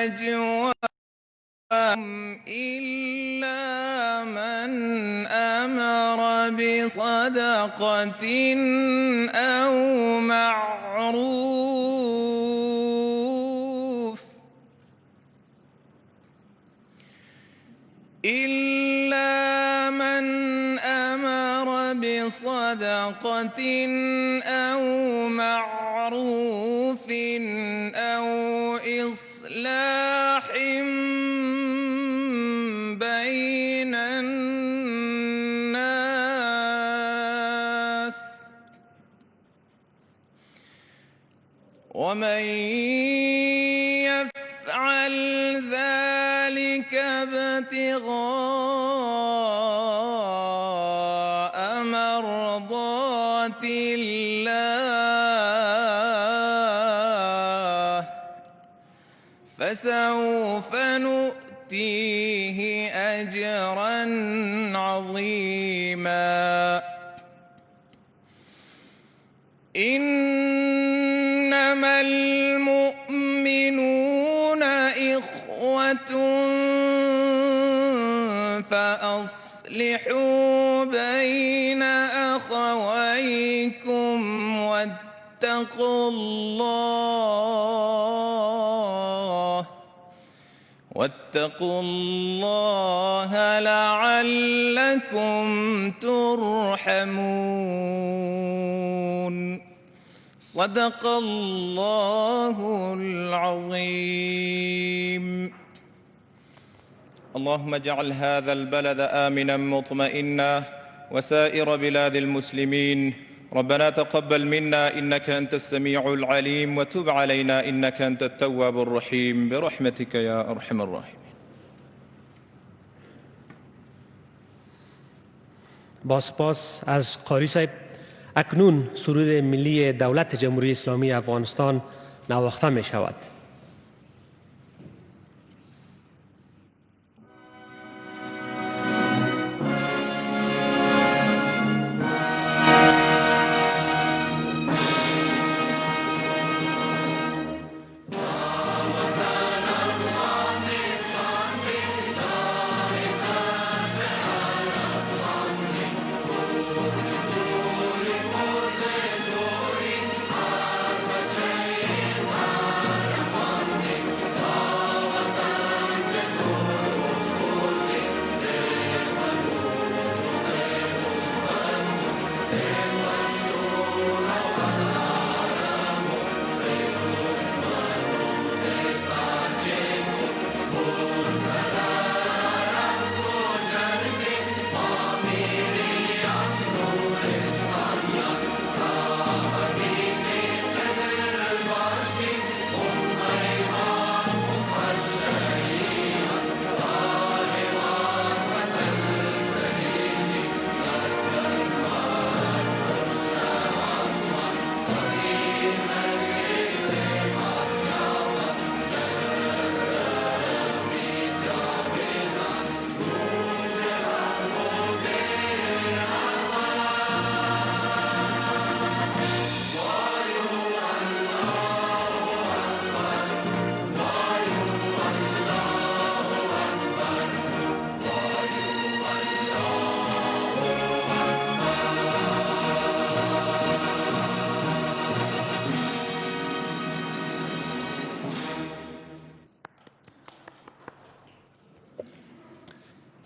نجواهم إلا من أمر بصدقة أو معروف بصدقة أو معروف أو إصلاح بين الناس ومن يفعل ذلك ابتغاء مرضات الله فسوف نؤتيه أجرا عظيما. إنما المؤمنون إخوة فأصلحوا بين أخويكم واتقوا الله لعلكم ترحمون. صدق الله العظيم. اللهم اجعل هذا البلد آمنا مطمئنا وسائر بلاد المسلمين. ربنا تقبل منا إنك أنت السميع العليم وتب علينا إنك أنت التواب الرحيم برحمتك يا أرحم الراحمين. با سپاس از قاری صاحب. اکنون سرود ملی دولت جمهوری اسلامی افغانستان نواخته می شود.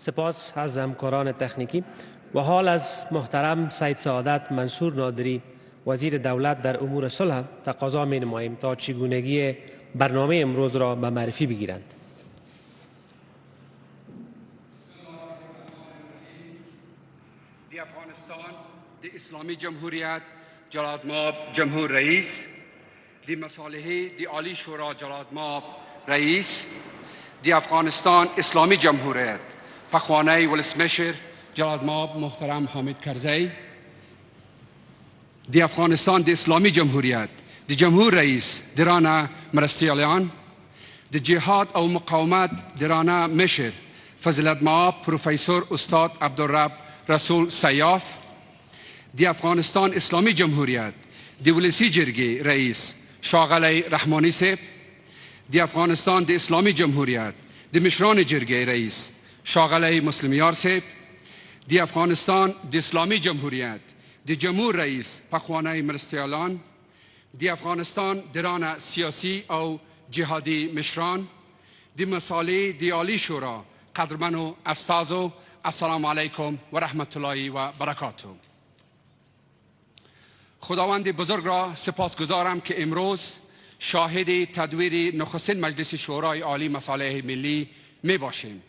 سپاس از همکاران تکنیکی و حال از محترم سید سعادت منصور نادری وزیر دولت در امور صلح تقاضا می نماییم تا چگونگی برنامه امروز را به معرفی بگیرند. دی افغانستان دی اسلامی جمهوریت جلال مآب جمهور رئیس، دی مصالحه دی عالی شورا جلال مآب رئیس، دی افغانستان اسلامی جمهوریت پخوانه ولسمشر جلال مآب محترم حامد کرزی، دی افغانستان دی اسلامی جمهوریت دی جمهور رئیس درانه مرستیالیان، دی جهاد او مقاومت درانه مشر فضیلت مآب پروفیسور استاد عبدالرب رسول سیاف، دی افغانستان اسلامی جمهوریت دی ولسی جرگی رئیس شاغلی رحمانی صاحب، دی افغانستان دی اسلامی جمهوریت دی مشران جرگه رئیس شاغله مسلمیار سیب، دی افغانستان دی اسلامی جمهوریت دی جمهور رئیس پخوانه مرستیالان، دی افغانستان دران سیاسی او جهادی مشران، دی مساله دی عالی شورا قدرمن و استازو، السلام علیکم و رحمت الله و برکاته. خداوند بزرگ را سپاسگزارم که امروز شاهد تدویر نخستین مجلس شورای عالی مصالح ملی می باشیم.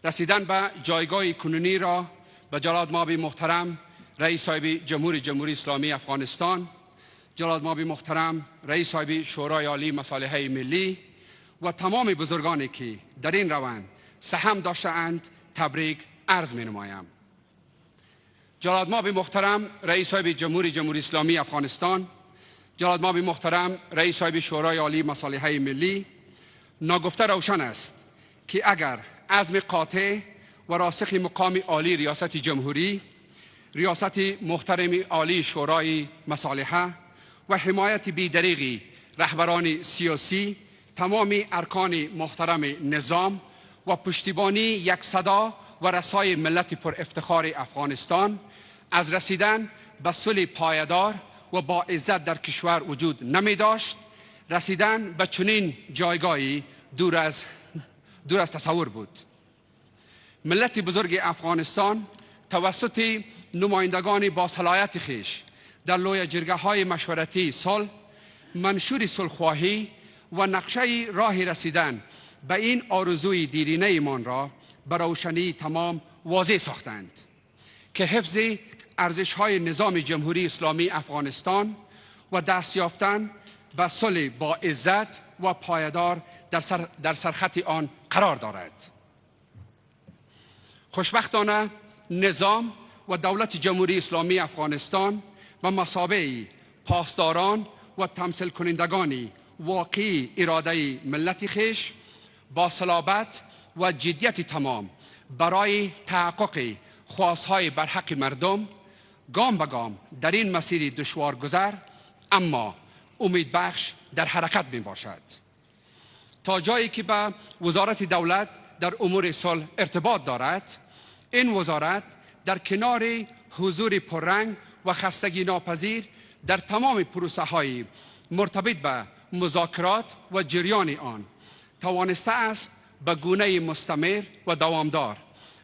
رسیدن به جایگاه کنونی را به جلال مآب محترم رئیس صاحب جمهوری اسلامی افغانستان، جلال مآب محترم رئیس صاحب شورای عالی مصالح ملی و تمام بزرگانی که در این روند سهم داشته‌اند تبریک عرض می نمایم. جلال مآب محترم رئیس صاحب جمهوری اسلامی افغانستان، جلال مآب محترم رئیس صاحب شورای عالی مصالح ملی، ناگفته روشن است که اگر عزم قاطع و راسخ مقام عالی ریاست جمهوری، ریاست محترم عالی شورای مصالحه و حمایت بی‌دریغ رهبران سیاسی، تمام ارکان محترم نظام و پشتیبانی یک صدا و رسای ملت پر افتخار افغانستان از رسیدن به صلح پایدار و با عزت در کشور وجود نمی داشت، رسیدن به چنین جایگاهی دور از تصور بود. ملت بزرگ افغانستان توسط نمایندگان با صلاحیت خویش در لوی جرگه های مشورتی صلح، منشور صلح‌خواهی و نقشه راه رسیدن به این آرزوی دیرینه ایمان را به روشنی تمام واضح ساختند که حفظ ارزش‌های نظام جمهوری اسلامی افغانستان و دست یافتن به صلح با عزت و پایدار در سرخط آن قرار دارد. خوشبختانه نظام و دولت جمهوری اسلامی افغانستان و مثابه پاسداران و تمثیل کنندگان واقعی اراده ملت خویش با صلابت و جدیت تمام برای تحقق خواست‌های برحق مردم گام به گام در این مسیر دشوار گذر اما امیدبخش در حرکت می باشد. تا جایی که به وزارت دولت در امور صلح ارتباط دارد، این وزارت در کنار حضور پررنگ و خستگی ناپذیر در تمام پروسه های مرتبط به مذاکرات و جریان آن توانسته است به گونه مستمر و دوامدار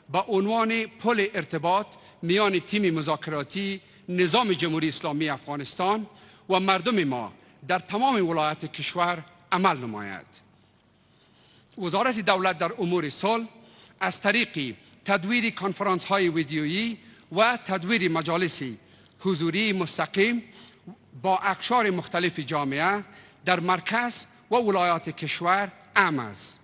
با عنوان پل ارتباط میان تیم مذاکراتی نظام جمهوری اسلامی افغانستان و مردم ما در تمام ولایات کشور عمل نماید. وزارت دولت در امور صلح از طریق تدویر کنفرانس های ویدیویی و تدویر مجالس حضوری مستقیم با اقشار مختلف جامعه در مرکز و ولایات کشور اعم است.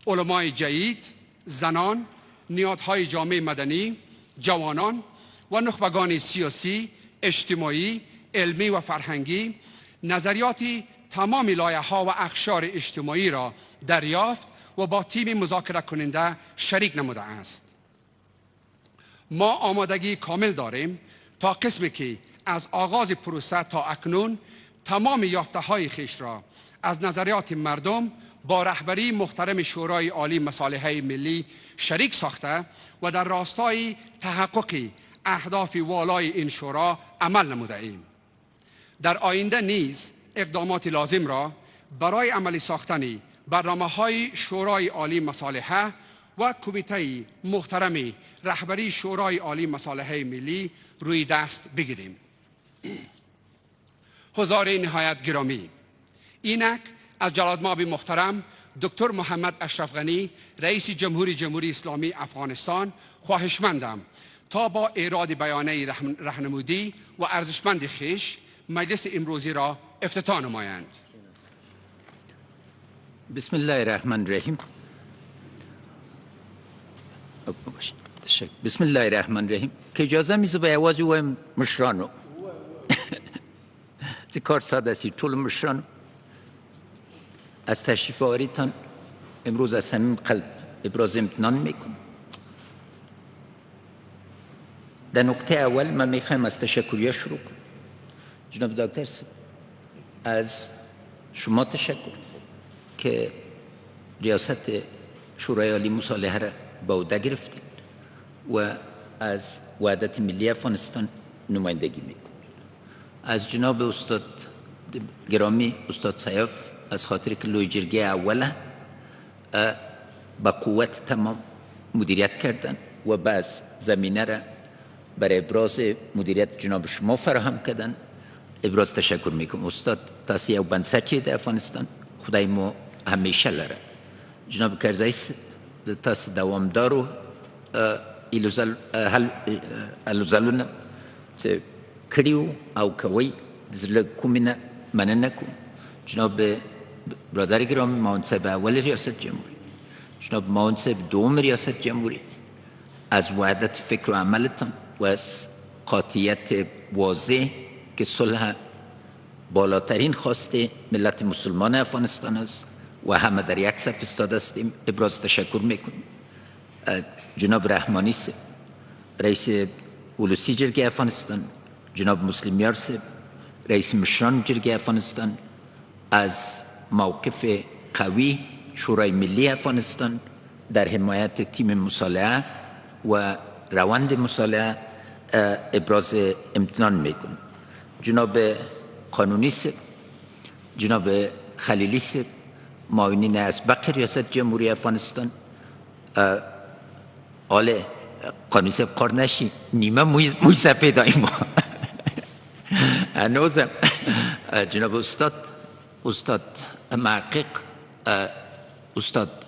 علمای جدید، زنان، نهادهای جامعه مدنی، جوانان و نخبگان سیاسی، اجتماعی، علمی و فرهنگی نظریات تمام لایه‌ها و اقشار اجتماعی را دریافت و با تیم مذاکره کننده شریک نموده است. ما آمادگی کامل داریم تا قسمی که از آغاز پروسه تا اکنون تمام یافته‌های خویش را از نظریات مردم با رهبری محترم شورای عالی مصالح ملی شریک ساخته و در راستای تحقق اهداف والای این شورا عمل نموده ایم. در آینده نیز اقدامات لازم را برای عملی ساختن برنامه‌های شورای عالی مصالحه و کمیته محترم رهبری شورای عالی مصالح ملی روی دست بگیریم. حضار نهایت گرامی، اینک از جلال مآب محترم دکتر محمد اشرف غنی رئیس جمهوری اسلامی افغانستان خواهشمندم تا با ایراد بیانیه راهنمودی و ارزشمند خویش مجلس امروزی را افتتاح نمایند. بسم الله الرحمن الرحیم. بسم الله الرحمن الرحیم. که اجازه میزه به آواز و مشرانو زی کار ساده سی طول مشرانو از تشریف آوریتان امروز از صمیم قلب ابراز امتنان میکنم. در نقطه اول من میخوایم از تشکریه شروع کنم. جناب دکتر از شما تشکر. که ریاست شورای عالی مصالحه را به عهده گرفتین و از وحدت ملی افغانستان نمایندگی میکنید. از جناب استاد گرامی استاد سیاف از خاطر که لوی جرگه اوله با قوت تمام مدیریت کردن و بعض زمینه را برای ابراز مدیریت جناب شما فراهم کردن، ابراز تشکر میکنم. استاد تاسی او بنسچی در افغانستان خدای مو همیشه لره. جناب کرزی تاس دوامدارو الوزالونه چه کریو او کوی زل کومینه مننه کو. جناب برادر گرامی منصب اول ریاست جمهوری، جناب منصب دوم ریاست جمهوری، از وحدت فکر و عملتان و از قاطعیت واضح که صلح بالاترین خواست ملت مسلمان افغانستان است و همه در یک صف ایستاده هستیم ابراز تشکر میکنیم. جناب رحمانی صاحب رئیس اولوسی جرگه افغانستان، جناب مسلمیار صاحب رئیس مشران جرگه افغانستان از موقف قوی شورای ملی افغانستان در حمایت تیم مصالحه و روند مصالحه ابراز امتنان میکنم. جناب قانونی صاحب، جناب خلیلی صاحب معاونین اسبق ریاست جمهوری افغانستان، آله قانونی صاحب کار نشی نیمه موی سفید آئی ما هنوزم. جناب استاد محقق استاد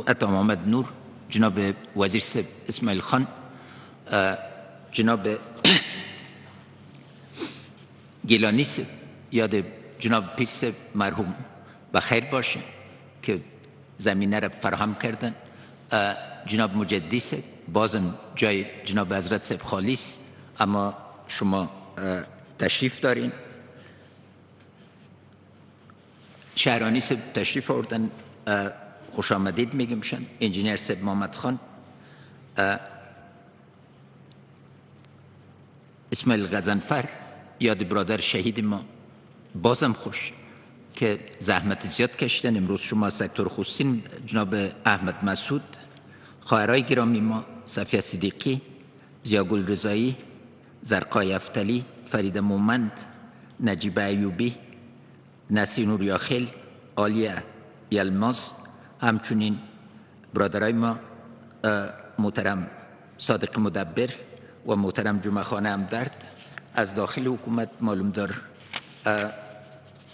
عطا محمد نور، جناب وزیر صاحب اسماعیل خان، جناب گیلانی صاحب یاد جناب پیر صاحب مرحوم بخیر باشه که زمینه را فراهم کردن. جناب مجدی صاحب بازم جای جناب حضرت صاحب خالی است اما شما تشریف دارین. شهرانی صاحب تشریف آوردن، خوش آمدید میگمشن. انجینیر صاحب محمد خان، اسماعیل غضنفر یاد برادر شهید ما بازم خوش که زحمت زیاد کشیدن. امروز شما سکتور خصوصی جناب احمد مسعود، خواهرای گرامی ما صفیه صدیقی، زیاگل رضایی، زرقای افتلی، فرید مومند، نجیب ایوبی، نسرین اوریاخیل، آلیا یلماز، همچنین برادرای ما محترم صادق مدبر و محترم جمعه خانه همدرد. از داخل حکومت معلوم دار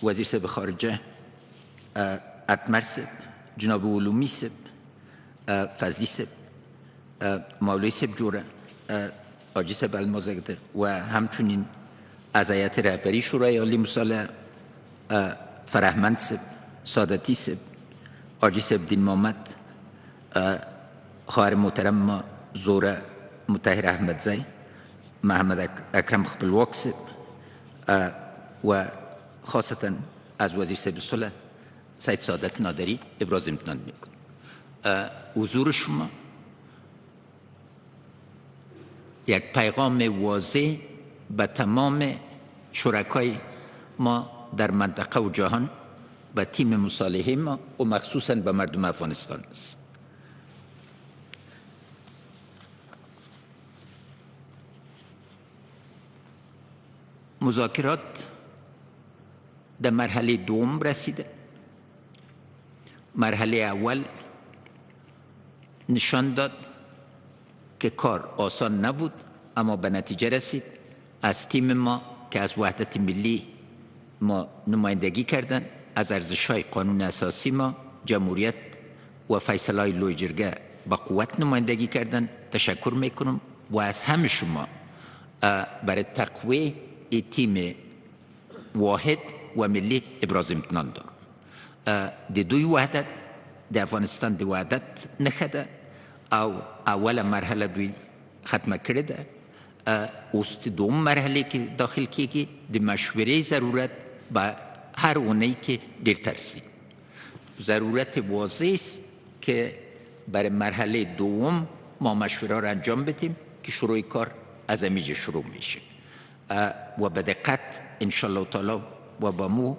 وزیر صاحب خارجه اتمر صاحب، جناب علومی صاحب، فضلی صاحب، مولوی صاحب جوره، حاجی صاحب المازگدر و همچنین از هیئت رهبری شورای عالی مصالحه فرهمند صاحب، سادتی صاحب، حاجی صاحب دین محمد، خواهر محترم ما زوره مطهر احمدزی، محمد اکرم خپلواک صاحب و خاصتا از وزیر صاحب صلح سید سعادت نادری ابراز امتنان میکنم. حضور شما یک پیغام واضح به تمام شرکای ما در منطقه و جهان و تیم مصالحه ما و مخصوصا به مردم افغانستان است. مذاکرات در مرحله دوم رسیده. مرحله اول نشان داد که کار آسان نبود اما به نتیجه رسید. از تیم ما که از وحدت ملی ما نمایندگی کردند، از ارزش‌های قانون اساسی ما، جمهوریت و فیصله‌های لوی جرگه با قوت نمایندگی کردند، تشکر میکنم و از همه شما برای تقویت تیم واحد و ملی ابراز امتنان دارم. د دوی وحدت د افغانستان د وحدت نښه ده او اوله مرحله دوی ختمه کړې ده. اوس د دوم مرحله کې داخل کیږي. د مشورې ضرورت به هر اونۍ کې ډېر ترسي. ضرورت واضح است که برای مرحله دوم ما مشوره را انجام بدیم که شروع کار از همینجا شروع میشه و به دقت انشالله تعالی و با مو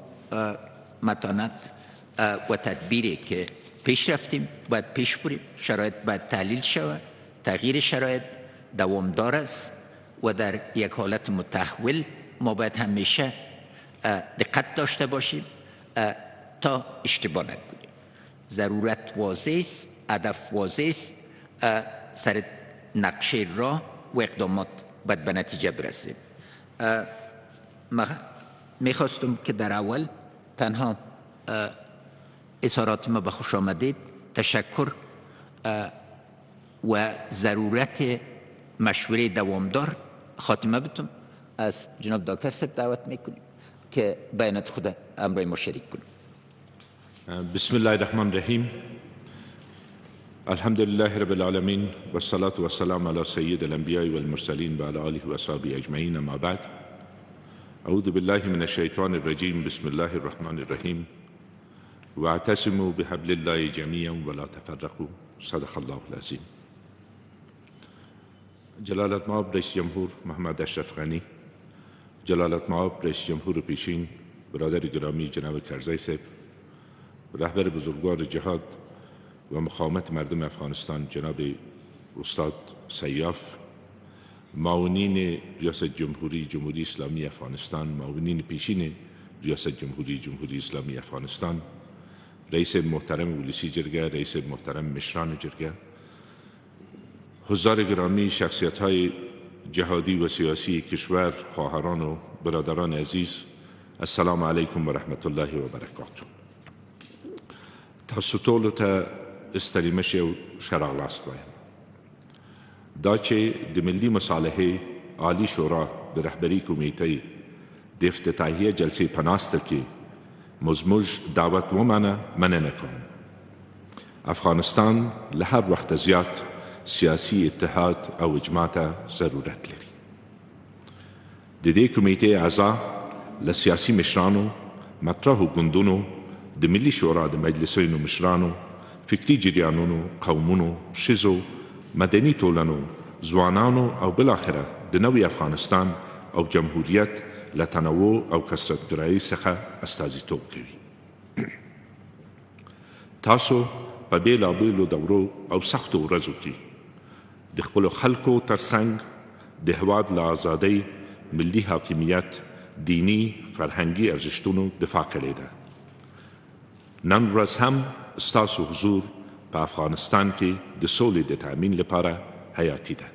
متانت و تدبیری که پیش رفتیم باید پیش بریم. شرایط باید تحلیل شود. تغییر شرایط دوامدار است و در یک حالت متحول ما باید همیشه دقت داشته باشیم تا اشتباه نکنیم. ضرورت واضح است، هدف واضح است، سر نقشه راه و اقدامات باید به نتیجه برسیم. میخواستم که در اول تنها اظهارات ما به خوش آمدید، تشکر و ضرورت مشوره دوامدار خاتمه بتم از جناب دکتر صاحب دعوت میکنیم که بیانات خود امروی ما شریک کنیم. بسم الله الرحمن الرحیم. الحمد لله رب العالمین و الصلاة و السلام علی سید الانبیاء والمرسلین و علی آله و اصحابه اجمعین. اما بعد، اعوذ بالله من الشیطان الرجیم. بسم الله الرحمن الرحیم. واعتصموا بحبل الله جميعا ولا تفرقوا. صدق الله العظیم. جلالت مآب رئیس جمهور محمد اشرف غنی، جلالت مآب رئیس جمهور پیشین برادر گرامی جناب کرزی صاحب، رهبر بزرگوار جهاد و مقاومت مردم افغانستان جناب استاد سیاف، معاونین ریاست جمهوری جمهوری اسلامی افغانستان، معاونین پیشین ریاست جمهوری جمهوری اسلامی افغانستان، رئیس محترم ولسی جرگه، رئیس محترم مشران جرگه، حضار گرامی، شخصیت‌های جهادی و سیاسی کشور، خواهران و برادران عزیز، السلام علیکم و رحمت الله و برکاته. تاسو ټولو ته ستړي مشئ او ښه راغلاست وایم. دا چې د ملي مصالحې عالي شورا د رهبري کمیټې د افتتاحیه جلسې په ناسته کې مو زموږ دعوت ومنه، مننه کوم. افغانستان له هر وخت زیات سیاسي اتحاد او اجماع ته ضرورت لري. د دې کمیټې اعضا له سیاسي مشرانو، مطرحو ګوندونو، د ملي شورا د مجلسونو مشرانو، فکري جریانونو، قومونو، ښځو، مدني ټولنو، ځوانانو او بالاخره د نوي افغانستان او جمهوریت له تنوع او کثرتګرایۍ څخه استازیتوب کوي. تاسو په بېلابېلو دورو او سختو ورځو کې د خپلو خلکو ترڅنګ د هېواد له ازادۍ، ملي حاکمیت، دیني فرهنګي ارزښتونو دفاع کړې ده. نن ورځ هم ستاسو حضور په افغانستان کې د سولې د تأمین لپاره حیاتي ده.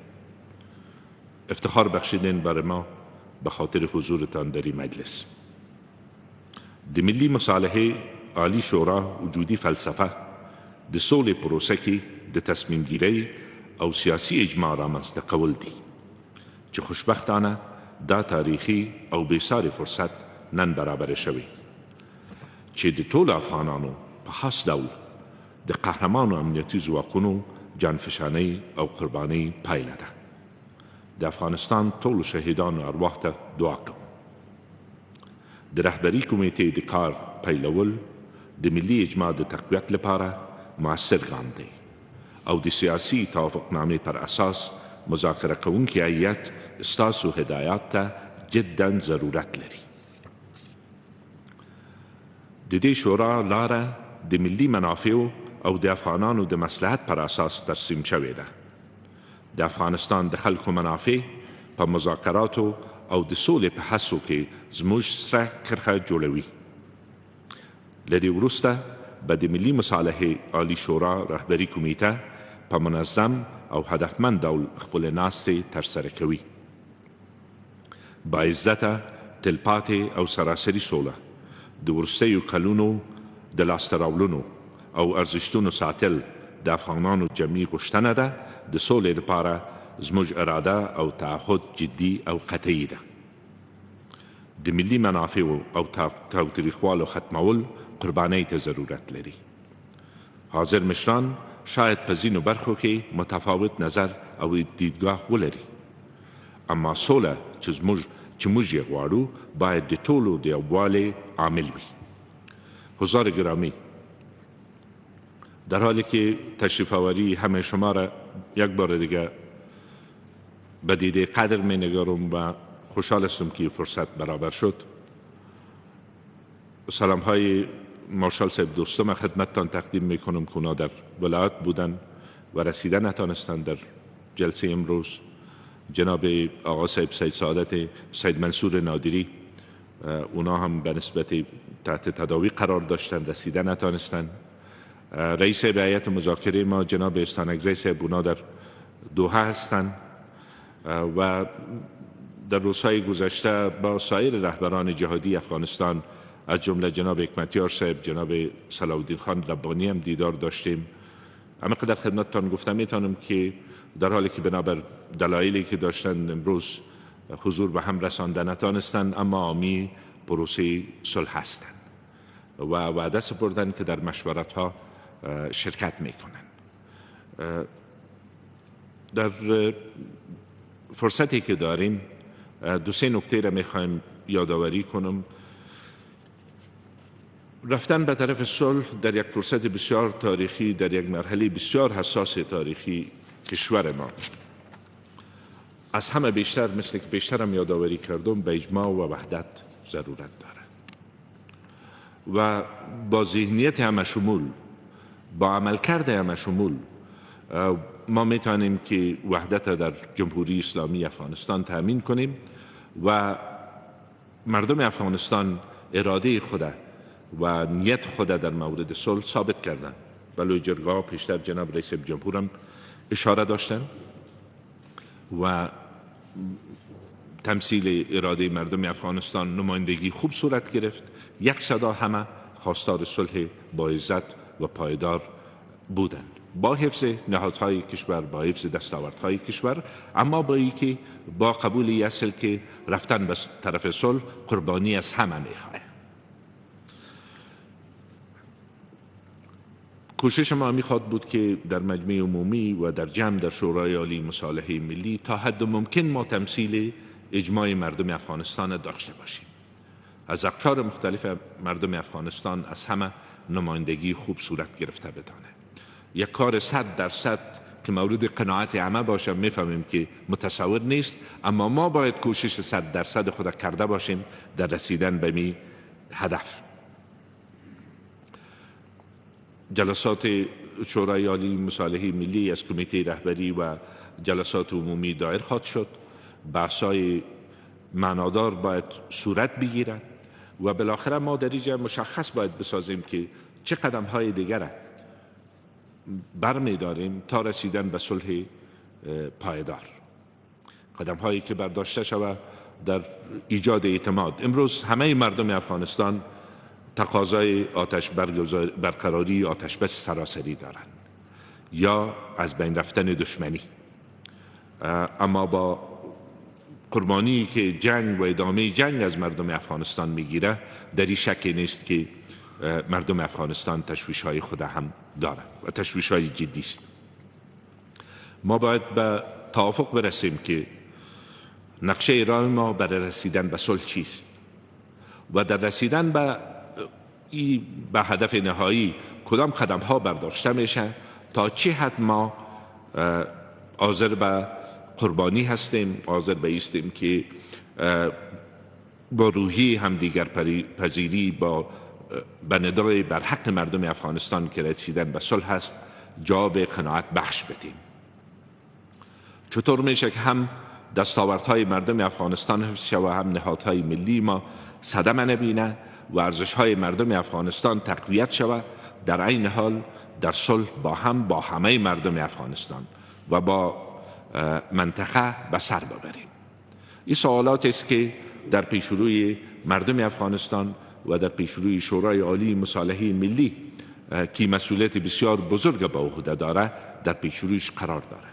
افتخار بخشیدین برای ما به خاطر حضورتان در این مجلس. د ملي مصالحې عالی شورا وجودي فلسفه د سولې پروسه کې د تصمیم گیری او سیاسي اجماع رامنځته کول دي چې خوشبختانه دا تاریخي او بېساري فرصت نن برابر شوی چې د ټولو افغانانو په خاص ډول د قهرمانو امنیتي ځواکونو جانفشانۍ او قربانۍ پایله ده. د افغانستان ټولو شهیدانو ارواح ته دعا کوم. د رهبري کمیټې د کار پیلول د ملي اجماع د تقویت لپاره مؤثر ګام دی او د سیاسي توافقنامې پر اساس مذاکره کوونکی هیئت ستاسو هدایات ته جدا ضرورت لري. د دې شورا لاره د ملي منافعو او د افغانانو د مصلحت پر اساس ترسیم شوې ده. د افغانستان د خلکو منافع په مذاکراتو او د سولې په هڅو کې زموږ سره کرښه جوړوي. له دې وروسته به د ملي مصالحې عالي شورا رهبري کمیټه په منظم او هدفمند ډول خپلې ناستې ترسره کوي. باعزته، تلپاتې او سراسري سوله د وروستیو کلونو د لاسته راوړنو او ارزښتونو ساتل د افغانانو جمعي غوښتنه ده. د سولې لپاره زموږ اراده او تعهد جدي او قطعي ده. د ملي منافعو او تاوتریخوالو ختمول قربانۍ ته ضرورت لري. حاضر مشران شاید په ځینو برخو کې متفاوت نظر او دیدګاه ولري، اما سوله چې موږ یې غواړو باید د ټولو د یووالي عامل وي. حضار گرامی، در حالی که تشریف آوری همه شما را یک بار دیگه به دیده قدر می نگارم و خوشحال هستم که فرصت برابر شد. سلام های مارشال صاحب دوستم خدمتتان تقدیم میکنم که اونا در ولایت بودن و رسیدن نتانستند در جلسه امروز. جناب آقا صاحب سید سعادت سید منصور نادری، اونا هم به نسبت تحت تداوی قرار داشتن، رسیدن نتانستند. رئیس هیئت مذاکره ما جناب استانکزی صاحب، اونا در دوحه هستند و در روزهای گذشته با سایر رهبران جهادی افغانستان از جمله جناب حکمتیار صاحب، جناب صلاح الدین خان ربانی هم دیدار داشتیم. اما قدر خدمتتان گفتم میتونم که در حالی که بنابر دلایلی که داشتن امروز حضور به هم رسانده نتانستند، اما حامی پروسه صلح هستند و وعده سپردن که در مشورت ها شرکت میکنن. در فرصتی که داریم دو سه نکته را میخوایم یادآوری کنم. رفتن به طرف صلح در یک فرصت بسیار تاریخی، در یک مرحله بسیار حساس تاریخی کشور ما، از همه بیشتر، مثل که بیشترم یادآوری کردم، به اجماع و وحدت ضرورت داره و با ذهنیت همه شمول، با عملکرد همه شمول ما میتونیم که وحدت در جمهوری اسلامی افغانستان تأمین کنیم و مردم افغانستان اراده خود و نیت خود در مورد صلح ثابت کردند. بلوی جرگاه پیشتر جناب رئیس جمهور هم اشاره داشتن و تمثیل اراده مردم افغانستان نمایندگی خوب صورت گرفت. یک صدا همه خواستار صلح با عزت و پایدار بودند، با حفظ نهادهای کشور، با حفظ دستاوردهای کشور، اما با اینکه با قبول اصل که رفتن به طرف صلح قربانی از همه میخواد. کوشش ما میخواد بود که در مجمع عمومی و در جمع در شورای عالی مصالحه ملی تا حد ممکن ما تمثیل اجماع مردم افغانستان داشته باشیم. از اقشار مختلف مردم افغانستان از همه نمایندگی خوب صورت گرفته بدانه. یک کار 100% که مورد قناعت همه باشه میفهمیم که متصور نیست، اما ما باید کوشش 100% خود کرده باشیم در رسیدن به می هدف. جلسات شورای عالی مصالحه ملی از کمیته رهبری و جلسات عمومی دایر خواهد شد. بحث‌های معنادار باید صورت بگیرد و بالاخره ما در اینجا مشخص باید بسازیم که چه قدم‌های دیگر برمی‌داریم تا رسیدن به صلح پایدار. قدم‌هایی که برداشته شود در ایجاد اعتماد. امروز همه مردم افغانستان تقاضای برقراری آتش بس سراسری دارند یا از بین رفتن دشمنی، اما با قربانی که جنگ و ادامه جنگ از مردم افغانستان میگیره، در این شک نیست که مردم افغانستان تشویش‌های خود هم دارند و تشویش‌های جدی است. ما باید به توافق برسیم که نقشه راه ما برای رسیدن به صلح چیست و در رسیدن به هدف نهایی کدام قدم ها برداشته میشه، تا چه حد ما حاضر به قربانی هستیم، حاضر به ایستیم که با روحی همدیگر پذیری به ندای بر حق مردم افغانستان که رسیدن به صلح هست جواب قناعت بخش بدیم. چطور میشه که هم دستاوردهای مردم افغانستان حفظ شود و هم نهادهای ملی ما صدمه نبینه و ارزش‌های مردم افغانستان تقویت شود، در عین حال در صلح با همه مردم افغانستان و با منطقه به سر ببریم. این سوالات است که در پیشروی مردم افغانستان و در پیشروی شورای عالی مصالحه ملی که مسئولیت بسیار بزرگ به عهده داره در پیشرویش قرار داره.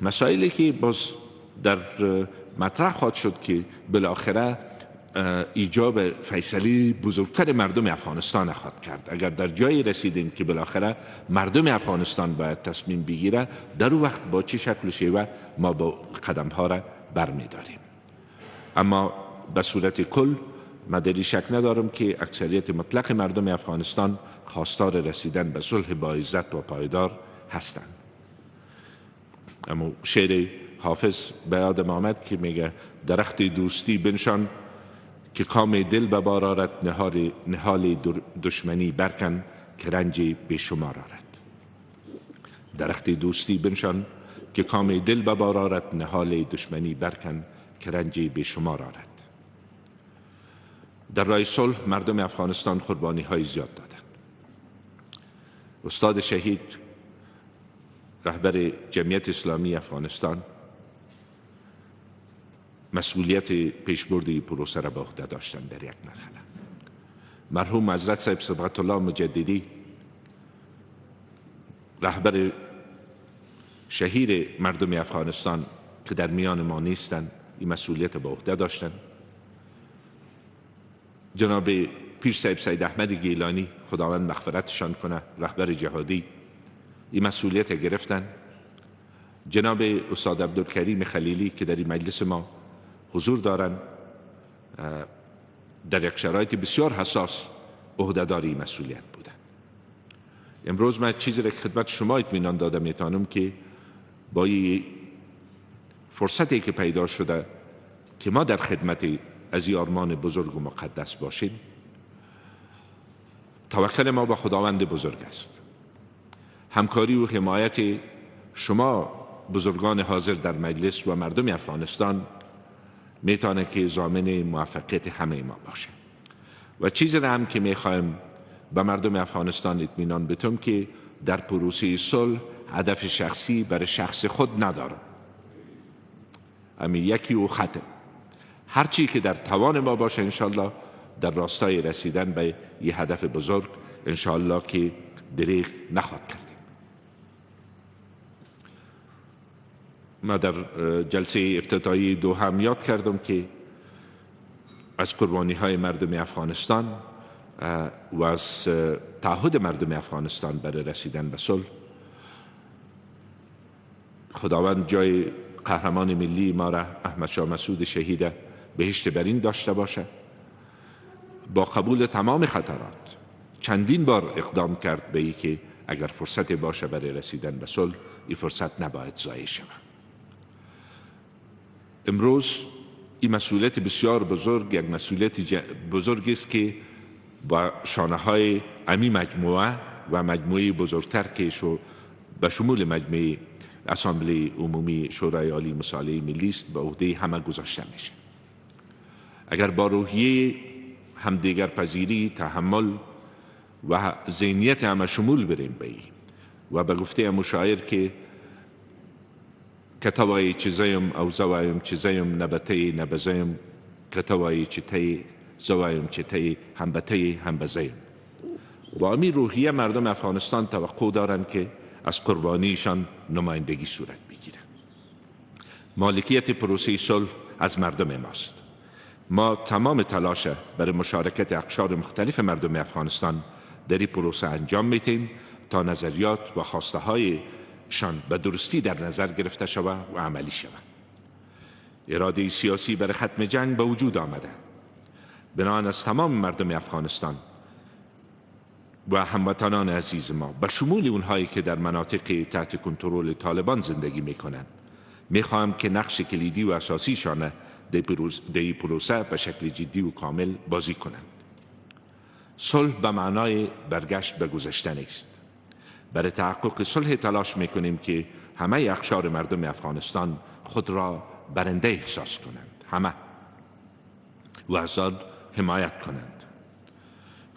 مسائلی که باز در مطرح خواهد شد که بالاخره ایجاب فیصله بزرگتر مردم افغانستان خواهد کرد. اگر در جایی رسیدیم که بالاخره مردم افغانستان باید تصمیم بگیره، در اون وقت با چه شکل و شیوه ما با قدم‌ها را برمی‌داریم. اما به صورت کل من در این شک ندارم که اکثریت مطلق مردم افغانستان خواستار رسیدن به صلح با عزت و پایدار هستند. اما شعر حافظ به یادم آمد که میگه درخت دوستی بنشان که کام دل به بار آرد، نهال دشمنی برکن که رنج بیشمار آرد. درخت دوستی بنشان که کام دل به بار آرد، نهال دشمنی برکن که رنج بیشمار آرد. در راه صلح مردم افغانستان قربانی های زیاد دادند. استاد شهید رهبر جمعیت اسلامی افغانستان مسئولیت پیشبرد پروسه را به عهده داشتند. در یک مرحله مرحوم حضرت صاحب صبغت الله مجددی رهبر شهیر مردم افغانستان که در میان ما نیستند این مسئولیت به عهده داشتند. جناب پیر صاحب سید احمد گیلانی خداوند مغفرتشان کنه رهبر جهادی این مسئولیت گرفتن. جناب استاد عبدالکریم خلیلی که در این مجلس ما حضور دارند در یک شرایط بسیار حساس عهدهدار این مسئولیت بودند. امروز من چیزی را خدمت شما اطمینان داده میتونم که با این فرصتی که پیدا شده که ما در خدمت از این آرمان بزرگ و مقدس باشیم، توکل ما به خداوند بزرگ است. همکاری و حمایت شما بزرگان حاضر در مجلس و مردم افغانستان میتونه که ضامن موفقیت همه ما باشه. و چیزی را هم که میخوایم به مردم افغانستان اطمینان بدم که در پروسه صلح هدف شخصی برای شخص خود ندارم. همین یکی و ختم. هرچی که در توان ما باشه انشالله در راستای رسیدن به یه هدف بزرگ انشالله که دریغ نخواهد کردیم. ما در جلسه افتتاحی دوحه هم یاد کردم که از قربانی های مردم افغانستان و از تعهد مردم افغانستان برای رسیدن به صلح خداوند جای قهرمان ملی ما را احمد شاه مسعود شهید بهشت برین داشته باشه. با قبول تمام خطرات چندین بار اقدام کرد به ای که اگر فرصت باشه برای رسیدن به صلح این فرصت نباید ضایع شود. امروز این مسئولیت بسیار بزرگ، یک مسئولیت بزرگ است که با شانه های امی مجموعه و مجموعه بزرگتر که به شمول مجموعه اسامبله عمومی شورای عالی مصالحه ملی است به عهده همه گذاشته میشه. اگر با روحیه همدیگر پذیری، تحمل و ذهنیت همه شمول بریم به و به گفته مشاعر که کتوای چیزایم او زوایم چیزایم نبته نبزایم کتوای چیته زوایم چیته همبته همبزایم. با امی روحیه مردم افغانستان توقع دارند که از قربانیشان نمایندگی صورت بگیره. مالکیت پروسه صلح از مردم ماست. ما تمام تلاش برای مشارکت اقشار مختلف مردم افغانستان در این پروسه انجام میدیم تا نظریات و خواسته هایشان به درستی در نظر گرفته شود و عملی شود. اراده سیاسی برای ختم جنگ به وجود آمده. بنابراین از تمام مردم افغانستان و هموطنان عزیز ما به شمول اونهایی که در مناطق تحت کنترل طالبان زندگی میکنند میخواهم که نقش کلیدی و اساسیشان در پروسه به شکل جدی و کامل بازی کنند. صلح به معنای برگشت به گذشته نیست. برای تحقق صلح تلاش میکنیم که همه اقشار مردم افغانستان خود را برنده احساس کنند، همه، و از آن حمایت کنند.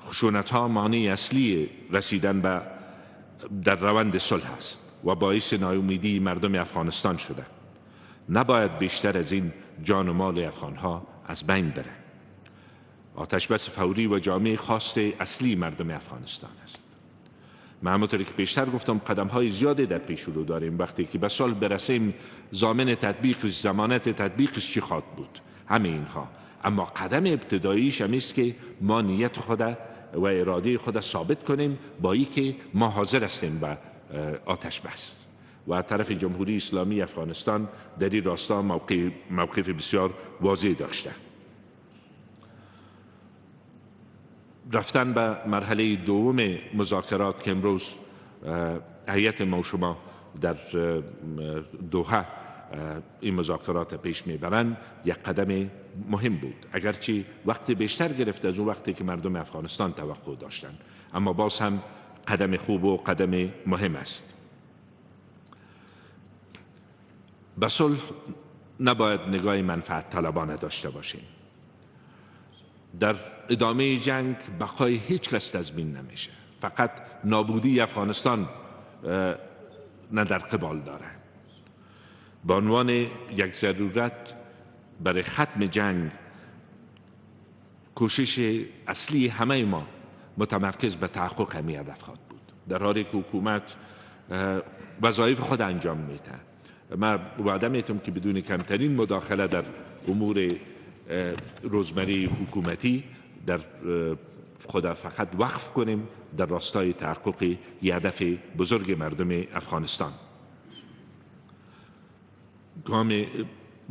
خشونت ها مانع اصلی رسیدن به در روند صلح است و باعث ناامیدی مردم افغانستان شده. نباید بیشتر از این جان و مال افغان ها از بین بره. آتش بس فوری و جامع خواست اصلی مردم افغانستان است. من همونطوری که پیشتر گفتم قدم های زیادی در پیش رو داریم. وقتی که به صلح برسیم ضامن تطبیقش، ضمانت تطبیقش چی خواهد بود؟ همه اینها. اما قدم ابتداییش هم است که ما نیت خود و اراده خود ثابت کنیم با این که ما حاضر هستیم به آتش بس. و طرف جمهوری اسلامی افغانستان در این راستا موقف بسیار واضح داشته. رفتن به مرحله دوم مذاکرات که امروز هیئت ما و شما در دوحه این مذاکرات پیش میبرند یک قدم مهم بود، اگرچه وقت بیشتر گرفت از اون وقتی که مردم افغانستان توقع داشتند، اما باز هم قدم خوب و قدم مهم است. به صلح نباید نگاه منفعت طلبانه داشته باشیم. در ادامه جنگ بقای هیچ کس تضمین نمیشه، فقط نابودی افغانستان نه در قبال داره. به عنوان یک ضرورت برای ختم جنگ کوشش اصلی همه ما متمرکز به تحقق همین هدف خواهد بود، در حالی که حکومت وظایف خود انجام میده. من وعده میتونم که بدون کمترین مداخله در امور روزمره حکومتی در خود فقط وقف کنیم در راستای تحقق یه هدف بزرگ مردم افغانستان. گام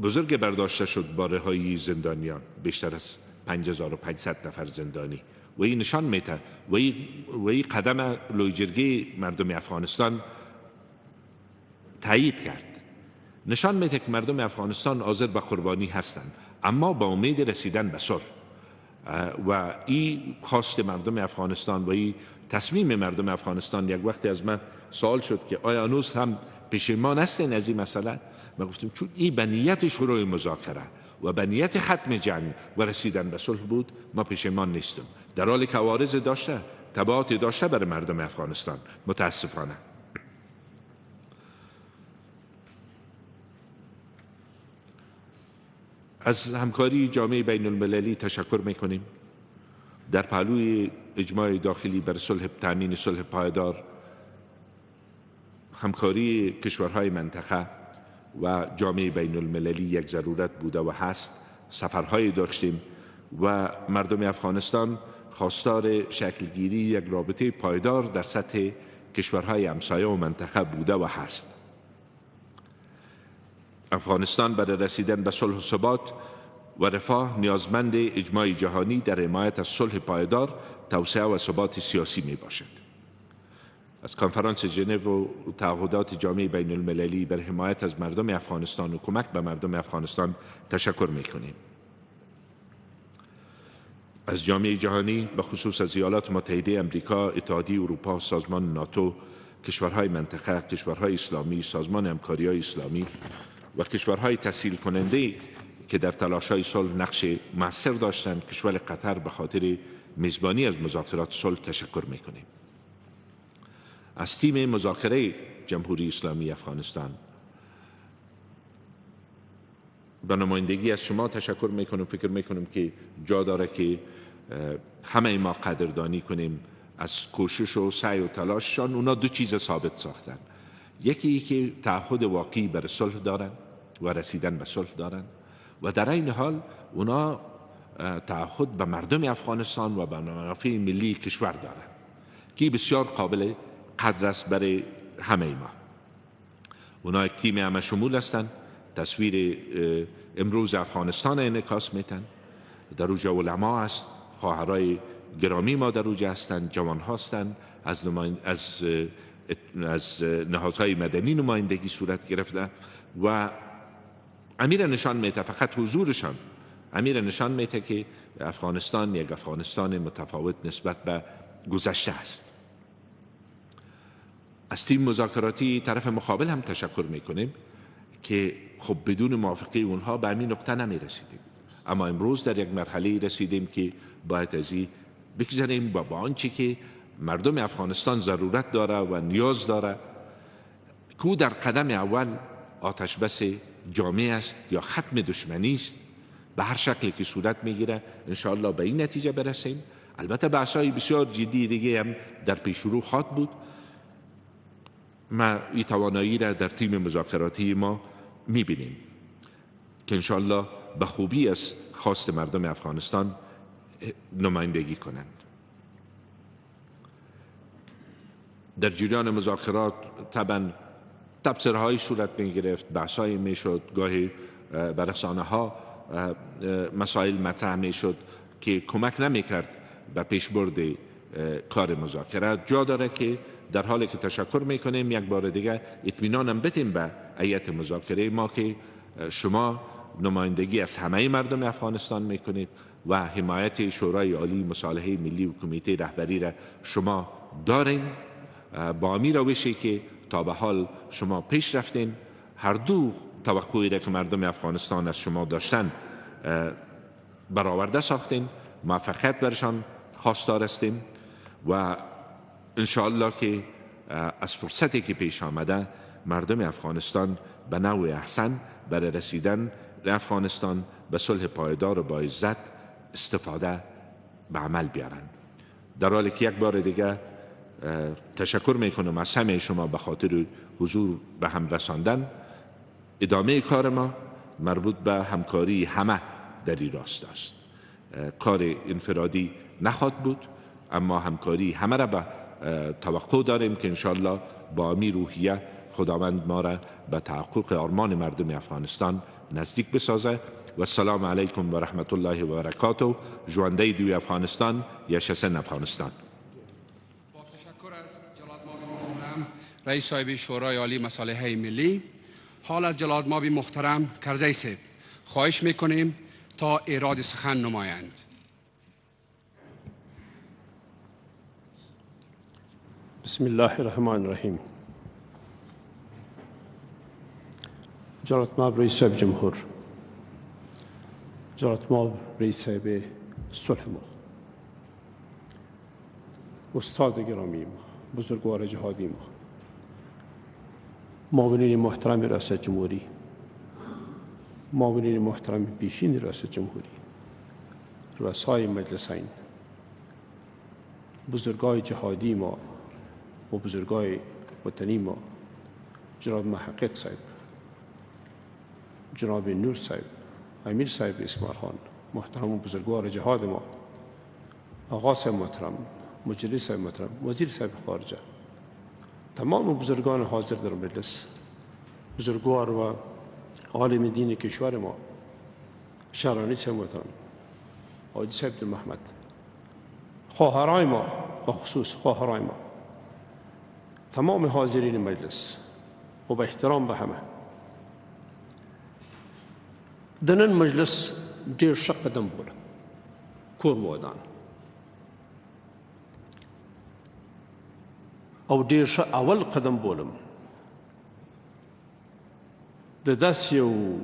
بزرگ برداشته شد با رهایی زندانیان، بیشتر از 5500 نفر زندانی، و این نشان میده و این قدم لوی جرگه مردم افغانستان تایید کرد، نشان میده که مردم افغانستان حاضر به قربانی هستند، اما با امید رسیدن به صلح. و این خواست مردم افغانستان و این تصمیم مردم افغانستان. یک وقتی از من سوال شد که آیا هنوز هم پشیمان هستین از این مسئله؟ من گفتم چون این به نیت شروع مذاکره و به نیت ختم جنگ و رسیدن به صلح بود، ما پشیمان نیستم، در حالی که عوارض داشته، تبعات داشته برای مردم افغانستان. متاسفانه از همکاری جامعه بین المللی تشکر میکنیم. در پهلوی اجماع داخلی بر صلح، تامین صلح پایدار، همکاری کشورهای منطقه و جامعه بین المللی یک ضرورت بوده و هست. سفرهای داشتیم و مردم افغانستان خواستار شکلگیری یک رابطه پایدار در سطح کشورهای همسایه و منطقه بوده و هست. افغانستان برای رسیدن به صلح و ثبات و رفاه نیازمند اجماع جهانی در حمایت از صلح پایدار، توسعه و ثبات سیاسی می باشد. از کنفرانس ژنو و تعهدات جامعه بین المللی بر حمایت از مردم افغانستان و کمک به مردم افغانستان تشکر می کنیم. از جامعه جهانی به خصوص از ایالات متحده امریکا، اتحادیه اروپا، سازمان ناتو، کشورهای منطقه، کشورهای اسلامی، سازمان همکاری‌های اسلامی و کشورهای تسهیل کننده که در تلاش‌های صلح نقش مؤثر داشتند، کشور قطر به خاطر میزبانی از مذاکرات صلح تشکر می‌کنیم. از تیم مذاکره جمهوری اسلامی افغانستان به نمایندگی از شما تشکر می‌کنم. فکر می‌کنم که جا داره که همه ما قدردانی کنیم از کوشش و سعی و تلاششان. اونا دو چیز ثابت ساختن، یکی که تعهد واقعی بر صلح دارن و رسیدن به صلح دارن و در این حال اونا تعهد به مردم افغانستان و به منافع ملی کشور دارن که بسیار قابل قدر است برای همه ما. اونا یک تیم همه شمول هستند. تصویر امروز افغانستان انعکاس میتن. در اوجا علما است، خواهرای گرامی ما در اوجا هستند، جوان هستند، از نهادهای مدنی نمایندگی صورت گرفته و امیر نشان میده، فقط حضورشان امیر نشان میده که افغانستان یک افغانستان متفاوت نسبت به گذشته است. از تیم مذاکراتی طرف مقابل هم تشکر میکنیم که خب بدون موافقه اونها به همین نقطه نمی رسیدیم، اما امروز در یک مرحله رسیدیم که باید از این بگذاریم با آنچه که مردم افغانستان ضرورت داره و نیاز داره، که در قدم اول آتش بس جامعه است یا ختم دشمنی است، به هر شکلی که صورت میگیره انشاءالله به این نتیجه برسیم. البته بحث‌های بسیار جدی دیگه هم در پیش رو خواهد بود. ما این توانایی را در تیم مذاکراتی ما میبینیم که انشاءالله به خوبی از خواست مردم افغانستان نمایندگی کنند. در جریان مذاکرات طبعا تبصره‌های صورت می‌گرفت، بحث‌های می‌شد، گاهی بر رسانه‌ها مسائل مطرح می‌شد که کمک نمی‌کرد به پیشبرد کار مذاکرات. جا داره که در حالی که تشکر می‌کنیم یک بار دیگه اطمینانم بدیم به هیئت مذاکره ما که شما نمایندگی از همه مردم افغانستان میکنید و حمایت شورای عالی مصالحه ملی و کمیته رهبری را شما دارین. با امی روشی که تا به حال شما پیش رفتین، هر دو توقعی را که مردم افغانستان از شما داشتن برآورده ساختین، موفقیت برشان خواستار هستیم و انشاءالله که از فرصتی که پیش آمده مردم افغانستان به نوع احسن برای رسیدن افغانستان به صلح پایدار و با عزت استفاده به عمل بیارند. در حالی که یک بار دیگه تشکر میکنم از همه شما به خاطر حضور به هم رساندن. ادامه کار ما مربوط به همکاری همه در این راست است. کار انفرادی نخواهد بود، اما همکاری همه را به توقع داریم که انشاءالله با امی روحیه خداوند ما را به تحقق آرمان مردم افغانستان نزدیک بسازه. و السلام علیکم و رحمت الله و برکاته. ژوندی دوی افغانستان، یشسن افغانستان. با تشکر از جلالماب محترم رئیس صاحب شورای عالی مصالحه ملی، حال از جلالماب محترم کرزی صاحب خواهش میکنیم تا ایراد سخن نمایند. بسم الله الرحمن الرحیم. جلالماب رئیس صاحب جمهور، جلالماب رئیس صاحب صلح ما، استاد گرامی ما، بزرگوار جهادی ما، معاونین محترم ریاست جمهوری، معاونین محترم پیشین ریاست جمهوری، رؤسای مجلسین، بزرگای جهادی ما و بزرگای وطنی ما، جناب محقق صاحب، جناب نور صاحب، امیر صاحب اسماعیل خان، محترم و بزرگوار جهاد ما، آقا صاحب محترم، مجری صاحب محترم، وزیر صاحب خارجه، تمام بزرگان حاضر در مجلس، بزرگوار و عالم دین کشور ما، شهرانی صاحب محترم، حاجی صاحب در محمد، خواهرای ما و خصوص خواهرای ما، تمام حاضرین مجلس و با احترام به همه، د نن مجلس ډېر ښه قدم بولم، کور ودان او ډېر ښه اول قدم بولم د داسې یو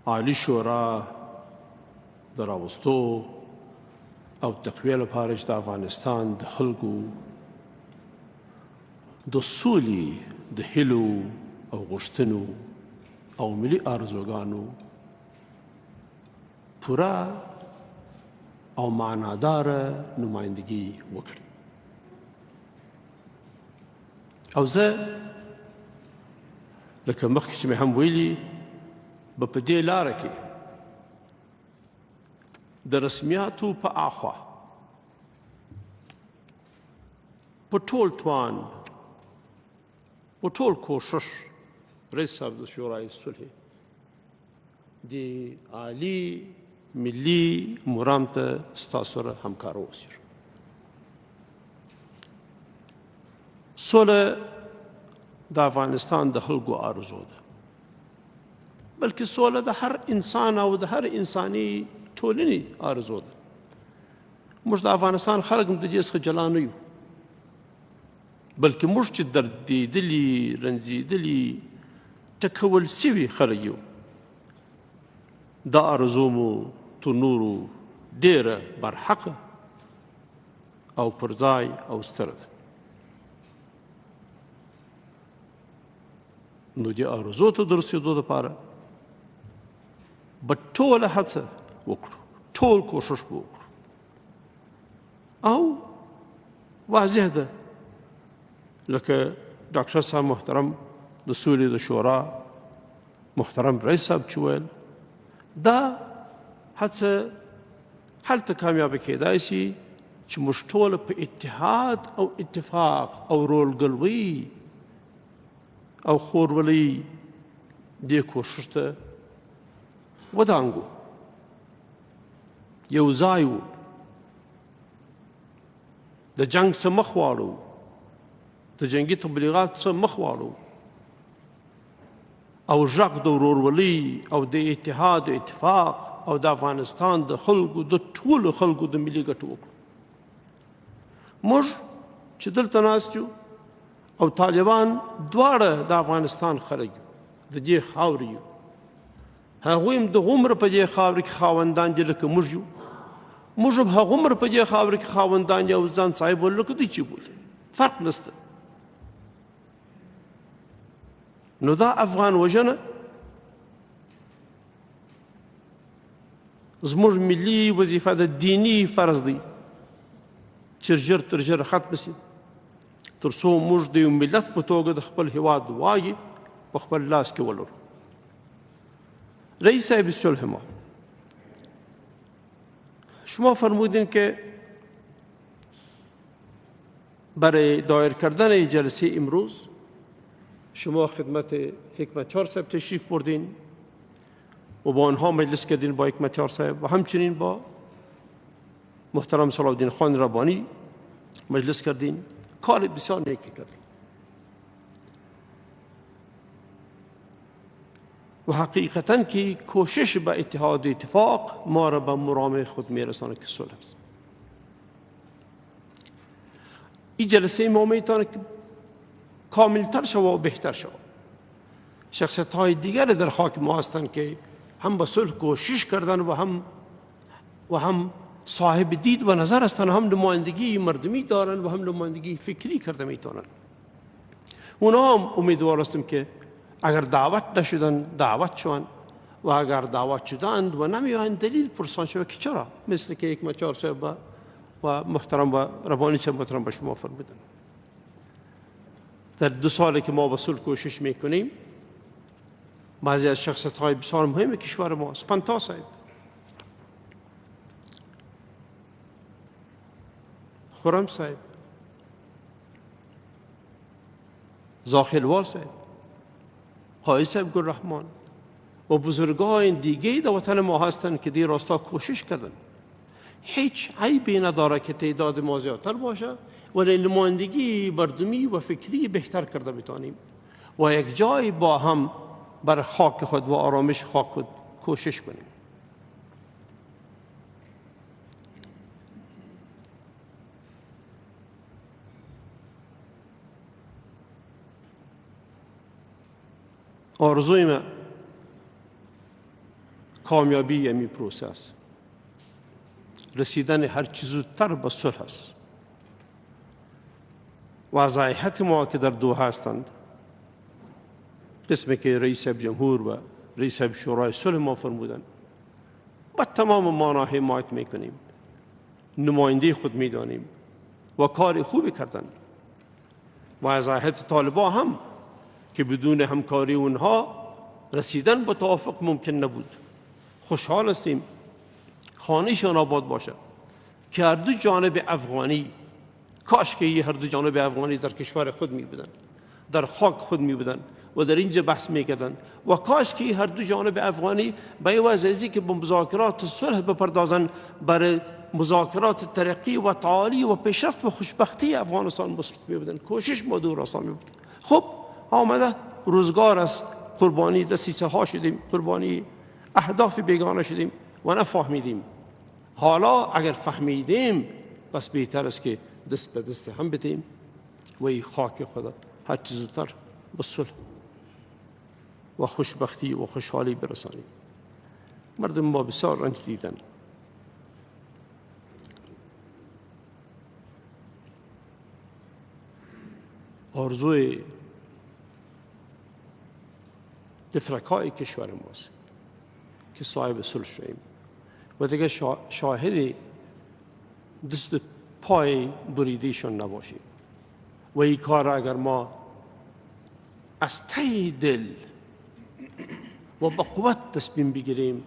عالي شورا د راوستو او تقویه لپاره چې د افغانستان د خلکو د سولې د هیلو او غوښتنو او ملي آرزوګانو پوره او معناداره نمایندګي وکړي. او زه لکه مخکې چې مې هم ویلي به په دې لاره کې د رسمیاتو په اخوا په ټول توان په ټول کوشش رئیس صاحب د شورای صلح د عالی ملي مرام ته ستاسو سره همکار اوسئ. سوله د افغانستان د خلکو آرزو ده، بلکې سوله د هر انسان او د هر انساني ټولنې آرزو ده. موږ د افغانستان خلک هم د دې څخه جلا نه یو، بلکې موږ چې دردېدلي، رنځېدلي، ټکول سوي خلک یو، دا آرزو مو تر نورو ډېره برحقه او پر ځای او ستره ده. نو دې آرزو ته د رسېدو دپاره به ټوله هڅه وکړو، ټول کوشش به وکړو. او واضح ده لکه ډاکټر صاحب محترم د سولې د شورا محترم رئیس صاحب چې ویل، دا هڅه هلته کامیابه کیدای شي چې موږ ټوله په اتحاد او اتفاق او رولګلوۍ او خورولۍ دې کوشش ته ودانګو، یو ځای وو، د جنګ څخه مخ واړو، د جنګي تبلیغات څخه مخ واړو، او ژغ د ورورولۍ او د اتحاد او اتفاق او د افغانستان د خلکو د ټولو خلکو د ملي ګټو وکړو. موږ چې دلته ناست یو او طالبان دواړه د افغانستان خلک یو، د دې خاورې یو، هغوی هم دغومره په دې خاوره کې خاوندان دي لکه موږ یو، موږ هم هغومره په دې خاوره کې خاوندان دي او ځان صاحب بولي لکه دوی چې بولي، فرق نشته. نو دا افغان وژنه زموږ ملي وظیفه ده، دینی فرض دی چې ژر تر ژره ختم شي، تر څو موږ د یو ملت په توګه د خپل هیواد واګې په خپل لاس کې ولرو. رئیس صاحب صلح ما شما فرمودین که برای دایر کردن جلسه امروز شما خدمت حکمتیار صاحب تشریف بردین و با آنها مجلس کردین، با حکمتیار صاحب و همچنین با محترم صلاح الدین خان ربانی مجلس کردین. کار بسیار نیکی کردین و حقیقتاً که کوشش به اتحاد و اتفاق ما را به مرام خود میرسانه که صلح است. این جلسه ما میتونه که کاملتر شود و بهتر شود. شخصیت های دیگر در خاک ما هستند که هم به صلح کوشش کردن و هم صاحب دید و نظر هستند، هم نمایندگی مردمی دارند و هم نمایندگی فکری کرده میتونند. اونا هم امیدوار هستیم که اگر دعوت نشدن دعوت شوند و اگر دعوت شدند و نمیایند دلیل پرسان شود که چرا، مثل که حکمتیار صاحب و محترم و ربانی صاحب محترم به شما فرمودن. در 2 سالی که ما به صلح کوشش میکنیم، بعضی از شخصیت های بسیار مهم کشور ما، اسپانتا صاحب، خرم صاحب، زاخلوال صاحب، قائد صاحب گلرحمان و بزرگان دیگه در وطن ما هستند که در راستا کوشش کردن. هیچ عیبی نداره که تعداد ما زیادتر باشه ولی نمایندگی مردمی و فکری بهتر کرده میتونیم و یک جای با هم بر خاک خود و آرامش خاک خود کوشش کنیم. آرزوی من کامیابی امی پروسه است، رسیدن هر چیز زودتر به صلح است. وضعیت ما که در دوحه هستند، قسمی که رئیس جمهور و رئیس شورای صلح ما فرمودند، با تمام مانا حمایت میکنیم، نماینده خود میدانیم و کار خوبی کردند. وضعیت طالبان هم که بدون همکاری اونها رسیدن به توافق ممکن نبود. خوشحال هستیم خانهشان آباد باشه که هر دو جانب افغانی، کاش که هر دو جانب افغانی در کشور خود می بودن، در خاک خود می بودن و در اینجا بحث می کردن و کاش که هر دو جانب افغانی به وضعی که به مذاکرات صلح بپردازن، برای مذاکرات ترقی و تعالی و پیشرفت و خوشبختی افغانستان مصرف می بودن. کوشش ما دور آسان می بود. خب آمده روزگار است، قربانی دسیسه ها شدیم، قربانی اهداف بیگانه شدیم و نفهمیدیم. حالا اگر فهمیدیم بس بهتر است که دست به دست هم بدیم و این خاک خدا هر چیز زودتر به صلح و خوشبختی و خوشحالی برسانیم. مردم ما بسیار رنج دیدن. آرزوی تفرقای کشور ماست که صاحب صلح شویم و دیگه شاهد دست پای بریدهشون نباشیم و این کار اگر ما از ته دل و با قوت تصمیم بگیریم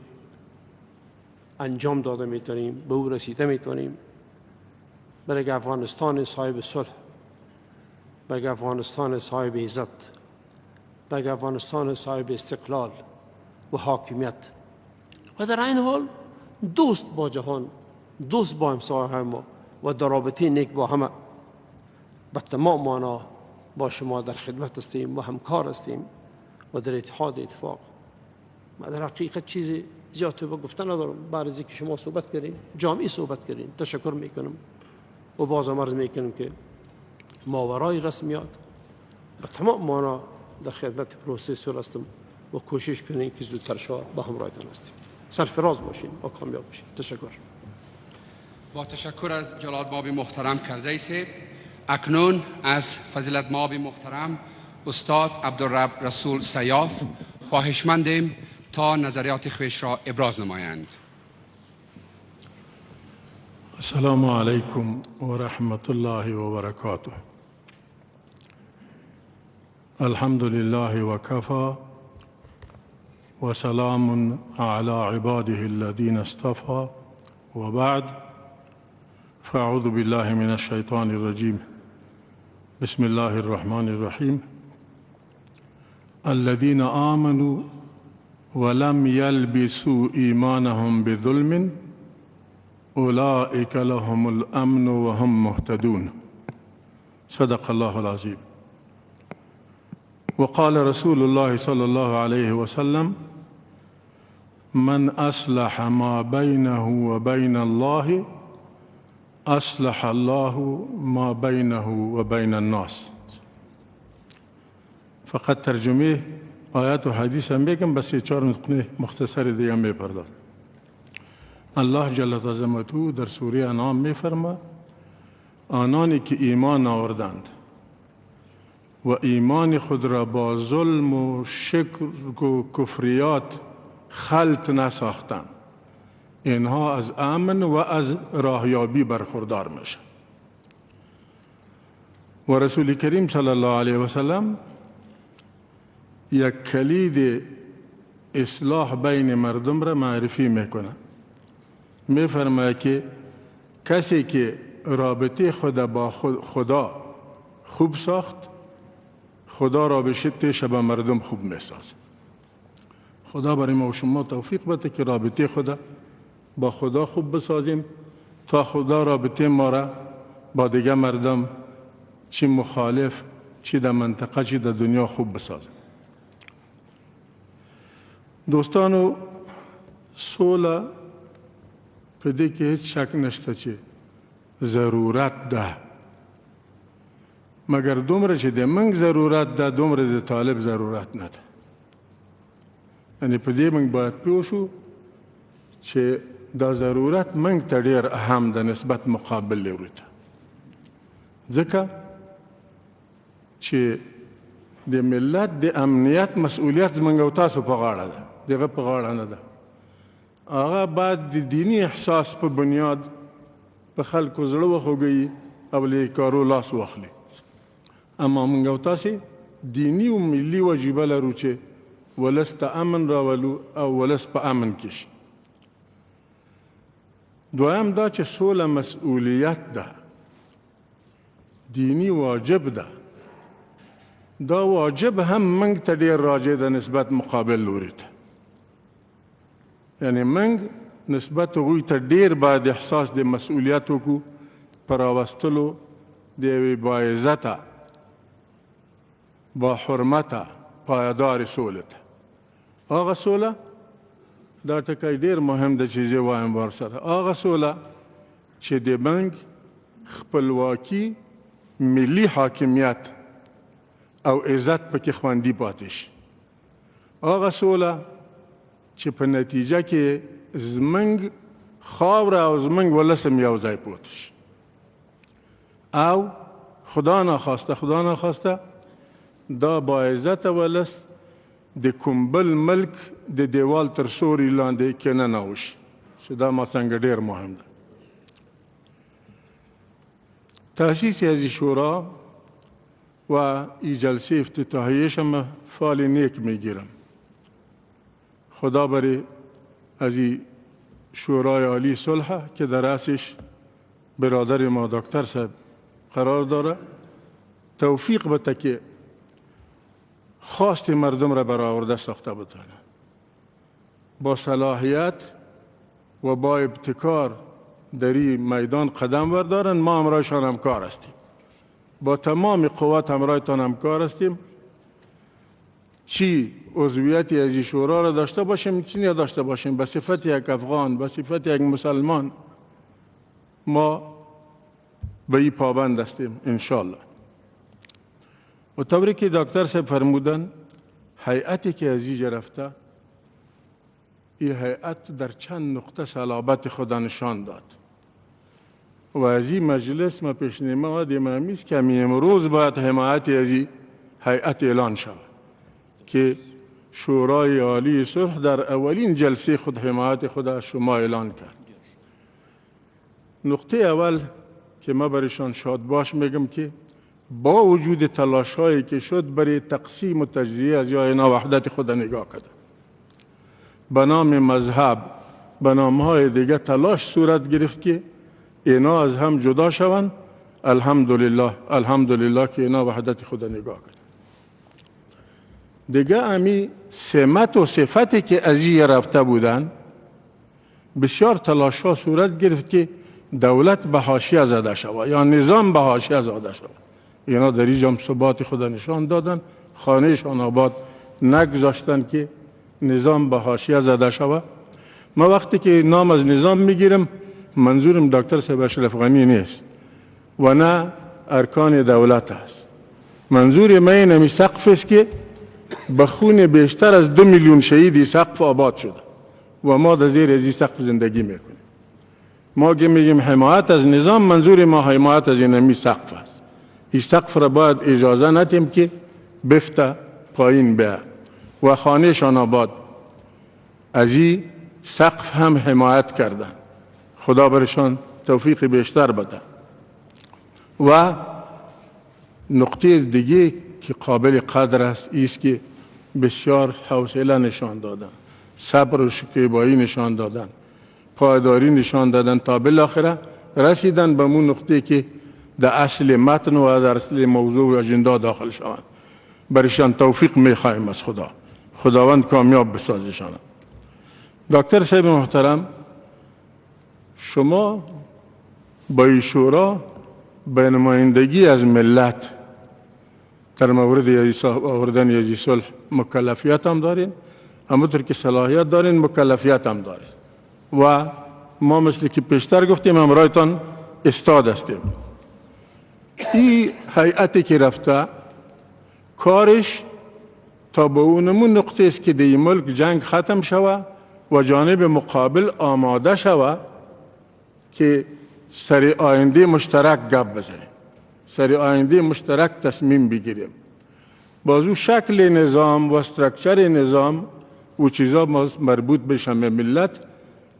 انجام داده میتونیم، به او رسیده میتونیم. برای افغانستان صاحب صلح، برای افغانستان صاحب عزت، برای افغانستان صاحب استقلال و حاکمیت و در این حال دوست با جهان، دوست با همسایه‌های ما و در رابطه نیک با همه. به تمام معنا با شما در خدمت هستیم و همکار هستیم و در اتحاد اتفاق. من در حقیقت چیزی زیادی به گفتن ندارم. بعد از اینکه شما صحبت کردین، جامعی صحبت کردین، تشکر میکنم و بازم عرض میکنم که ماورای رسمیات به تمام معنا در خدمت پروسه صلح هستم و کوشش کنین که زودتر شاه با همراهتان هستیم. سرفراز باشین و کامیاب باشین. تشکر. با تشکر از جلال باب محترم کرزی صاحب، اکنون از فضیلت ماب محترم استاد عبدالرب رسول سیاف خواهشمندیم تا نظریات خویش را ابراز نمایند. السلام علیکم و رحمت الله و برکاته. الحمد لله و کفا و سلام علی عباده الذین اصطفى و بعد، فاعوذ بالله من الشیطان الرجیم. بسم الله الرحمن الرحیم. الذين آمنوا ولم يلبسوا إيمانهم بظلم أولئك لهم الأمن وهم مهتدون. صدق الله العظيم. وقال رسول الله صلى الله عليه وسلم: من أصلح ما بينه وبين الله أصلح الله ما بينه وبين الناس. فقط ترجمه آیات و حدیث هم بگم، بس 4 نقطه مختصر دیگه هم بپردازم. الله جل عظمته در سوره انعام می‌فرماید آنانی که ایمان آوردند و ایمان خود را با ظلم و شرک و کفریات خلط نساختند، اینها از امن و از راهیابی برخوردار میشن. و رسول کریم صلی الله علیه و سلم یک کلید اصلاح بین مردم را معرفی میکنه. میفرماید که کسی که رابطه خود با خدا خوب ساخت، خدا رابطه‌اش با مردم خوب میسازه. خدا برای ما و شما توفیق بده که رابطه خدا با خدا خوب بسازیم تا خدا رابطه ما را با دیگه مردم، چی مخالف، چی در منطقه، چی در دنیا خوب بسازیم. دوستانو، صلح پدې کې هیڅ شک نشته چې ضرورت ده، مګر دومره چې د منګ ضرورت ده دومره د طالب ضرورت نه ده. یعنی په دې منګ باید پوه شو چې دا ضرورت منګ ته ډېر اهم ده نسبت مقابل لوري ته، ځکه چې د ملت د امنیت مسؤلیت زموږ او تاسو په غاړه ده، دغه په غاړه نه ده. هغه باید د دینی احساس په بنیاد په خلکو زړه وخوږي او له کارو لاس واخلي. اما موږ او تاسې دینی او ملي وجیبه لرو چې ولس ته امن راولو او ولس په امن کې شي. دویم دا چې سوله مسؤلیت ده، دینی واجب ده. دا واجب هم منګ ته ډېر راجع ده نسبت مقابل لوري ته. یعنی منګ نسبت هغوی ته ډېر باید احساس د مسؤلیت وکړو په راوستلو د یوې باعزته، با حرمته، پایدار سولې ته. هغه سوله، دا ټکی ډېر مهم ده چې زه وایم ورسره، هغه سوله چې د منګ خپلواکي، ملي حاکمیت او عزت پکې خوندي پاتې شي. هغه سوله چې په نتیجه کې زمنګ خاوره او زمنګ ولس هم یو ځای پاتې شي. او خدا ناخواسته دا با عزت ولس د کوم بل ملک د دیوال تر سوري لاندې کې نه نوشي، چې دا ما څنګه ډېر مهم ده. تأسیس هذه الشورى و این جلسه افتتاحیش هم فعال نیک میگیرم. خدا برای از این شورای عالی صلح که در رأسش برادر ما دکتر صاحب قرار داره توفیق بده که خواست مردم را برآورده ساخته بتونه، با صلاحیت و با ابتکار در این میدان قدم بردارن. ما همراهشان همکار هستیم، با تمام قوت همراهتان همکار هستیم چی عضویتی از این شورا را داشته باشیم چی نداشته باشیم، به صفت یک افغان، به صفت یک مسلمان، ما به این پابند هستیم انشالله. و طوری که دکتر صاحب فرمودن، هیئتی که از اینجا رفته، این هیئت در چند نقطه صلابت خود نشان داد و از این مجلس ما پیشنهاد امامی است که امروز باید حمایت از این هیئت اعلان شود که شورای عالی صلح در اولین جلسه خود حمایت خود از شما اعلان کرد. نقطه اول که ما برایشان شاد باش میگم که با وجود تلاش هایی که شد برای تقسیم و تجزیه از یا اینا وحدت خود نگاه کرده، به نام مذهب به نام های دیگه تلاش صورت گرفت که اینا از هم جدا شوند. الحمدلله که اینا وحدت خود نگاه کرد. دیگه امی سمت و صفتی که از این رفته بودن، بسیار تلاش ها صورت گرفت که دولت به حاشیه زده شود یا نظام به حاشیه زده شود. اینا در اینجا هم ثبات خود نشان دادن، خانهشان آباد نگذاشتن که نظام به حاشیه زده شود. ما وقتی که نام از نظام میگیرم منظورم دکتر صاحب اشرف غنی نیست و نه ارکان دولت است. منظور من اینمی سقف است که به خون بیشتر از 2 میلیون شهیدی سقف آباد شده و ما در زیر این سقف زندگی میکنیم. ما که میگیم حمایت از نظام، منظور ما حمایت از اینمی سقف است. این سقف را باید اجازه ندیم که بفته پایین بیا و خانهشان آباد از این سقف هم حمایت کردن. خدا برشان توفیق بیشتر بده. و نقطه دیگه که قابل قدر است ایست که بسیار حوصله نشان دادن، صبر و شکیبایی نشان دادن، پایداری نشان دادن تا بالاخره رسیدن به اون نقطه که در اصل متن و در اصل موضوع و اجندا داخل شوند. برشان توفیق میخوایم از خدا، خداوند کامیاب بسازشان. دکتر صاحب محترم، شما با این شورا به نمایندگی از ملت در مورد آوردن یزی صلح مکلفیت هم دارین، همونطور که صلاحیت دارین مکلفیت هم دارین و ما مثل که پیشتر گفتیم همراهتان استاد هستیم. این هیئتی که رفته کارش تا به اونمون نقطه است که در ملک جنگ ختم شود و جانب مقابل آماده شود که سر آینده مشترک گپ بزنیم، سر آینده مشترک تصمیم بگیریم. بازو شکل نظام و استرکچر نظام و چیزا مربوط بشن به ملت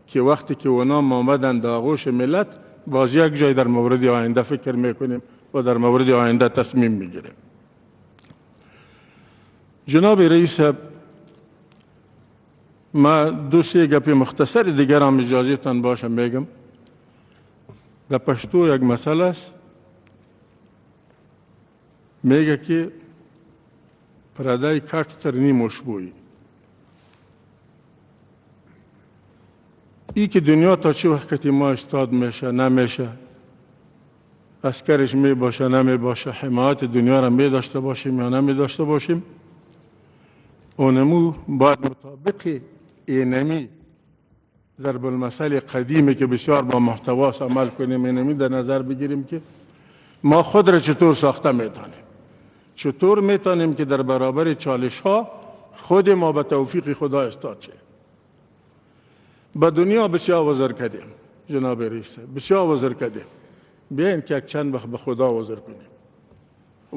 که وقتی که اونا آمدن در آغوش ملت باز یک جای در مورد آینده فکر میکنیم و در مورد آینده تصمیم میگیریم. جناب رئیس، ما 2-3 گپ مختصر دیگر هم اجازهتان باشه میگم. در پشتو یک مسئله است، میگه که پردای کٹ تر نیمش بوی. ای که دنیا تا چه وقتی ما استاد میشه نمیشه، اسکرش می باشه نمی باشه، حمایت دنیا را می داشته باشیم یا نمی داشته باشیم، اونمو باید مطابق اینمی ضرب المثل قدیمی که بسیار با محتواس عمل کنیم، اینمی در نظر بگیریم که ما خود را چطور ساخته میتونیم، چطور میتونیم که در برابر چالش ها خود ما به توفیق خدا استاد شه. به دنیا بسیار وزر کردیم جناب رئیس، بسیار وزر کردیم. بیاین که یک چند وقت به خدا وزر کنیم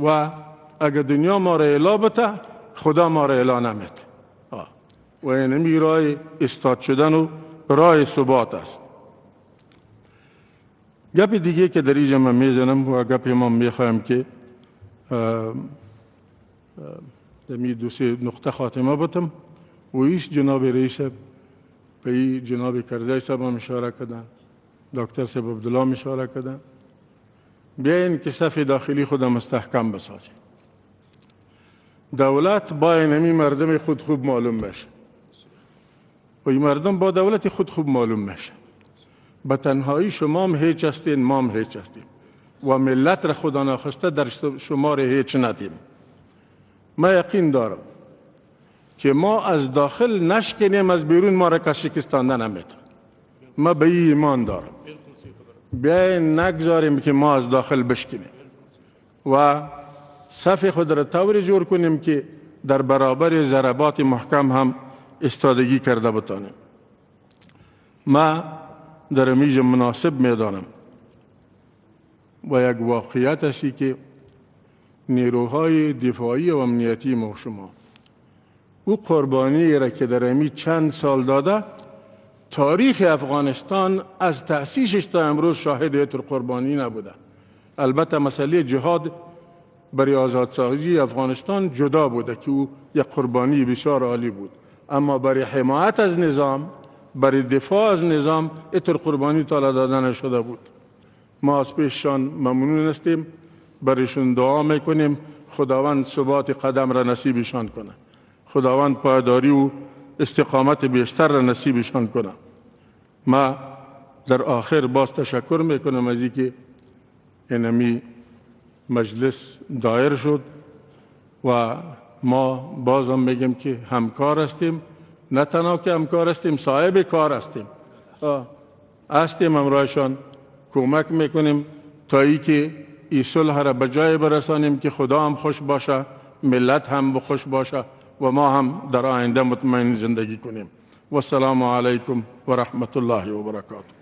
و اگر دنیا ما را اعلا بته خدا ما را اعلا نمیده و اینمی راه استاد شدن و راه ثبات است. گپ دیگه که در اینجا من میزنم و گپ ما میخوایم که دمی 2-3 نقطه خاتمه بتم و ایش جناب رئیس به جناب کرزی صاحب هم اشاره کردن، دکتر صاحب عبدالله هم اشاره کردن. بیاین که صف داخلی خود مستحکم بسازیم. دولت با اینمی مردم خود خوب معلوم میشه و این مردم با دولت خود خوب معلوم میشه. به تنهایی شما هم هیچ هستین، ما هم هیچ هستیم و ملت را خدا ناخواسته در شمار هیچ ندیم. ما یقین دارم که ما از داخل نشکنیم از بیرون ما را کس شکستانده نمیتون. ما به این ایمان دارم. بیاین نگذاریم که ما از داخل بشکنیم و صف خود را طوری جور کنیم که در برابر ضربات محکم هم استادگی کرده بتانیم. ما در میج مناسب میدانم و یک واقعیت است که نیروهای دفاعی و امنیتی ما شما او قربانی را که در امی چند سال داده، تاریخ افغانستان از تأسیسش تا امروز شاهد اینطور قربانی نبوده. البته مسئله جهاد برای آزادسازی افغانستان جدا بوده که او یک قربانی بسیار عالی بود، اما برای حمایت از نظام، برای دفاع از نظام اینطور قربانی تا داده نشده بود. ما از پیششان ممنون هستیم، برایشون دعا میکنیم خداوند ثبات قدم را نصیبشان کنه، خداوند پایداری و استقامت بیشتر را نصیبشان کنه. ما در آخر باز تشکر میکنم از اینکه اینمی مجلس دایر شد و ما باز هم میگیم که همکار هستیم، نه تنها که همکار هستیم، صاحب کار هستیم، همراهشان کمک میکنیم تا ای که این صلح را به جای برسانیم که خدا هم خوش باشه، ملت هم خوش باشه و ما هم در آینده مطمئن زندگی کنیم. و السلام علیکم و رحمت الله و برکاته.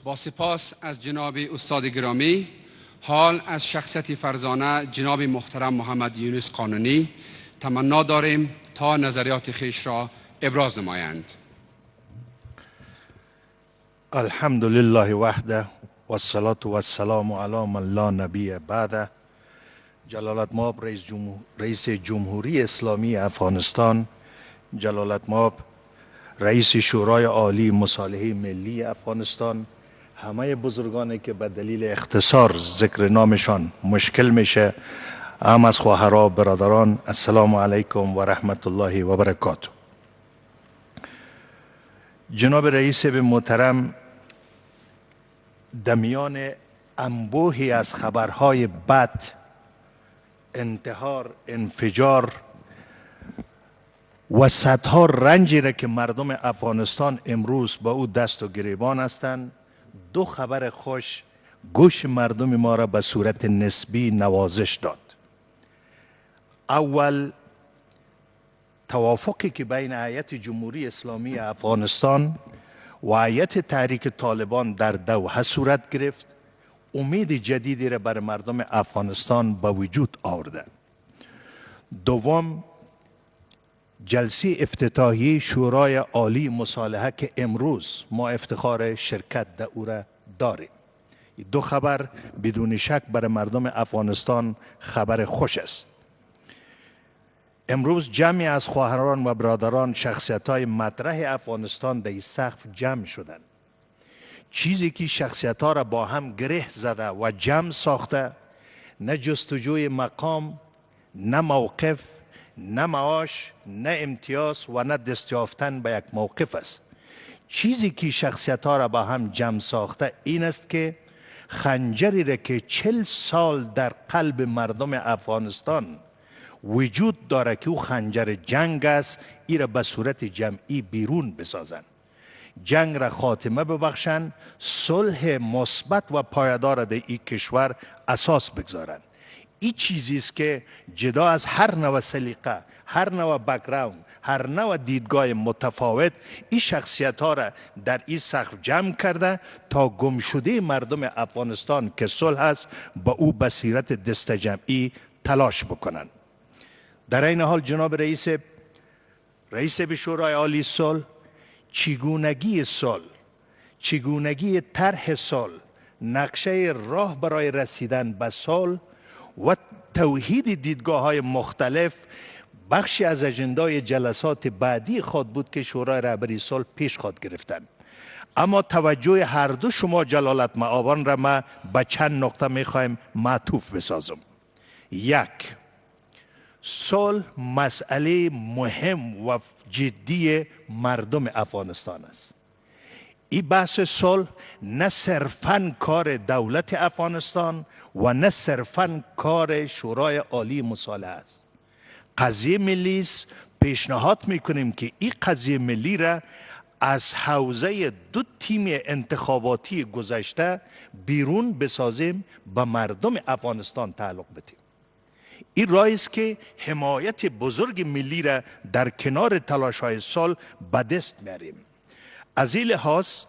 با سپاس از جناب استاد گرامی، حال از شخصیت فرزانه جناب محترم محمد یونس قانونی تمنا داریم تا نظریات خیش را ابراز نمایند. الحمد لله وحده والصلاة والسلام علی من لا نبی بعده. جلالت مآب رئیس جمهوری اسلامی افغانستان، جلالت مآب رئیس شورای عالی مصالحه ملی افغانستان، همه بزرگانی که به دلیل اختصار ذکر نامشان مشکل میشه، هم از خواهرها برادران، السلام علیکم و رحمت الله و برکاته. جناب رئیس محترم، دمیان انبوهی از خبرهای بد، انتحار، انفجار و صدها رنجی را که مردم افغانستان امروز با او دست و گریبان هستند، دو خبر خوش گوش مردم ما را به صورت نسبی نوازش داد. اول، توافقی که بین هیئت جمهوری اسلامی افغانستان و هیئت تحریک طالبان در دوحه صورت گرفت، امید جدیدی را بر مردم افغانستان به وجود آورده. دوم، جلسه افتتاحیه شورای عالی مصالحه که امروز ما افتخار شرکت در او را داریم. دو خبر بدون شک بر مردم افغانستان خبر خوش است. امروز جمعی از خواهران و برادران شخصیت‌های مطرح افغانستان در این سقف جمع شدند. چیزی که شخصیت‌ها را با هم گره زده و جمع ساخته، نه جستجوی مقام، نه موقف، نه معاش، نه امتیاز و نه دست یافتن به یک موقف است. چیزی که شخصیت‌ها را با هم جمع ساخته این است که خنجری را که 40 سال در قلب مردم افغانستان وجود داره که او خنجر جنگ است، ای را به صورت جمعی بیرون بسازند، جنگ را خاتمه ببخشند، صلح مثبت و پایدار در این کشور اساس بگذارند. این چیزی است که جدا از هر نوع سلیقه، هر نوع بک‌گراند، هر نوع دیدگاه متفاوت، این شخصیت ها را در این سقف جمع کرده تا گمشده مردم افغانستان که صلح است با او بصیرت دست جمعی تلاش بکنند. در این حال جناب رئیس به شورای عالی صلح، چگونگی صلح، چگونگی طرح صلح، نقشه راه برای رسیدن به صلح و توحید دیدگاه های مختلف بخشی از اجندای جلسات بعدی خود بود که شورای رهبری صلح پیش خود گرفتند. اما توجه هر دو شما جلالت مآبان را ما به چند نقطه میخوایم معطوف بسازم. یک، صلح مسئله مهم و جدی مردم افغانستان است. این بحث صلح نه صرفاً کار دولت افغانستان و نه صرفاً کار شورای عالی مصالحه است. قضیه ملی است، پیشنهاد میکنیم که این قضیه ملی را از حوزه دو تیم انتخاباتی گذشته بیرون بسازیم، به مردم افغانستان تعلق بدیم. این راه است که حمایت بزرگ ملی را در کنار تلاش‌های صلح به دست میاریم. از این لحاظ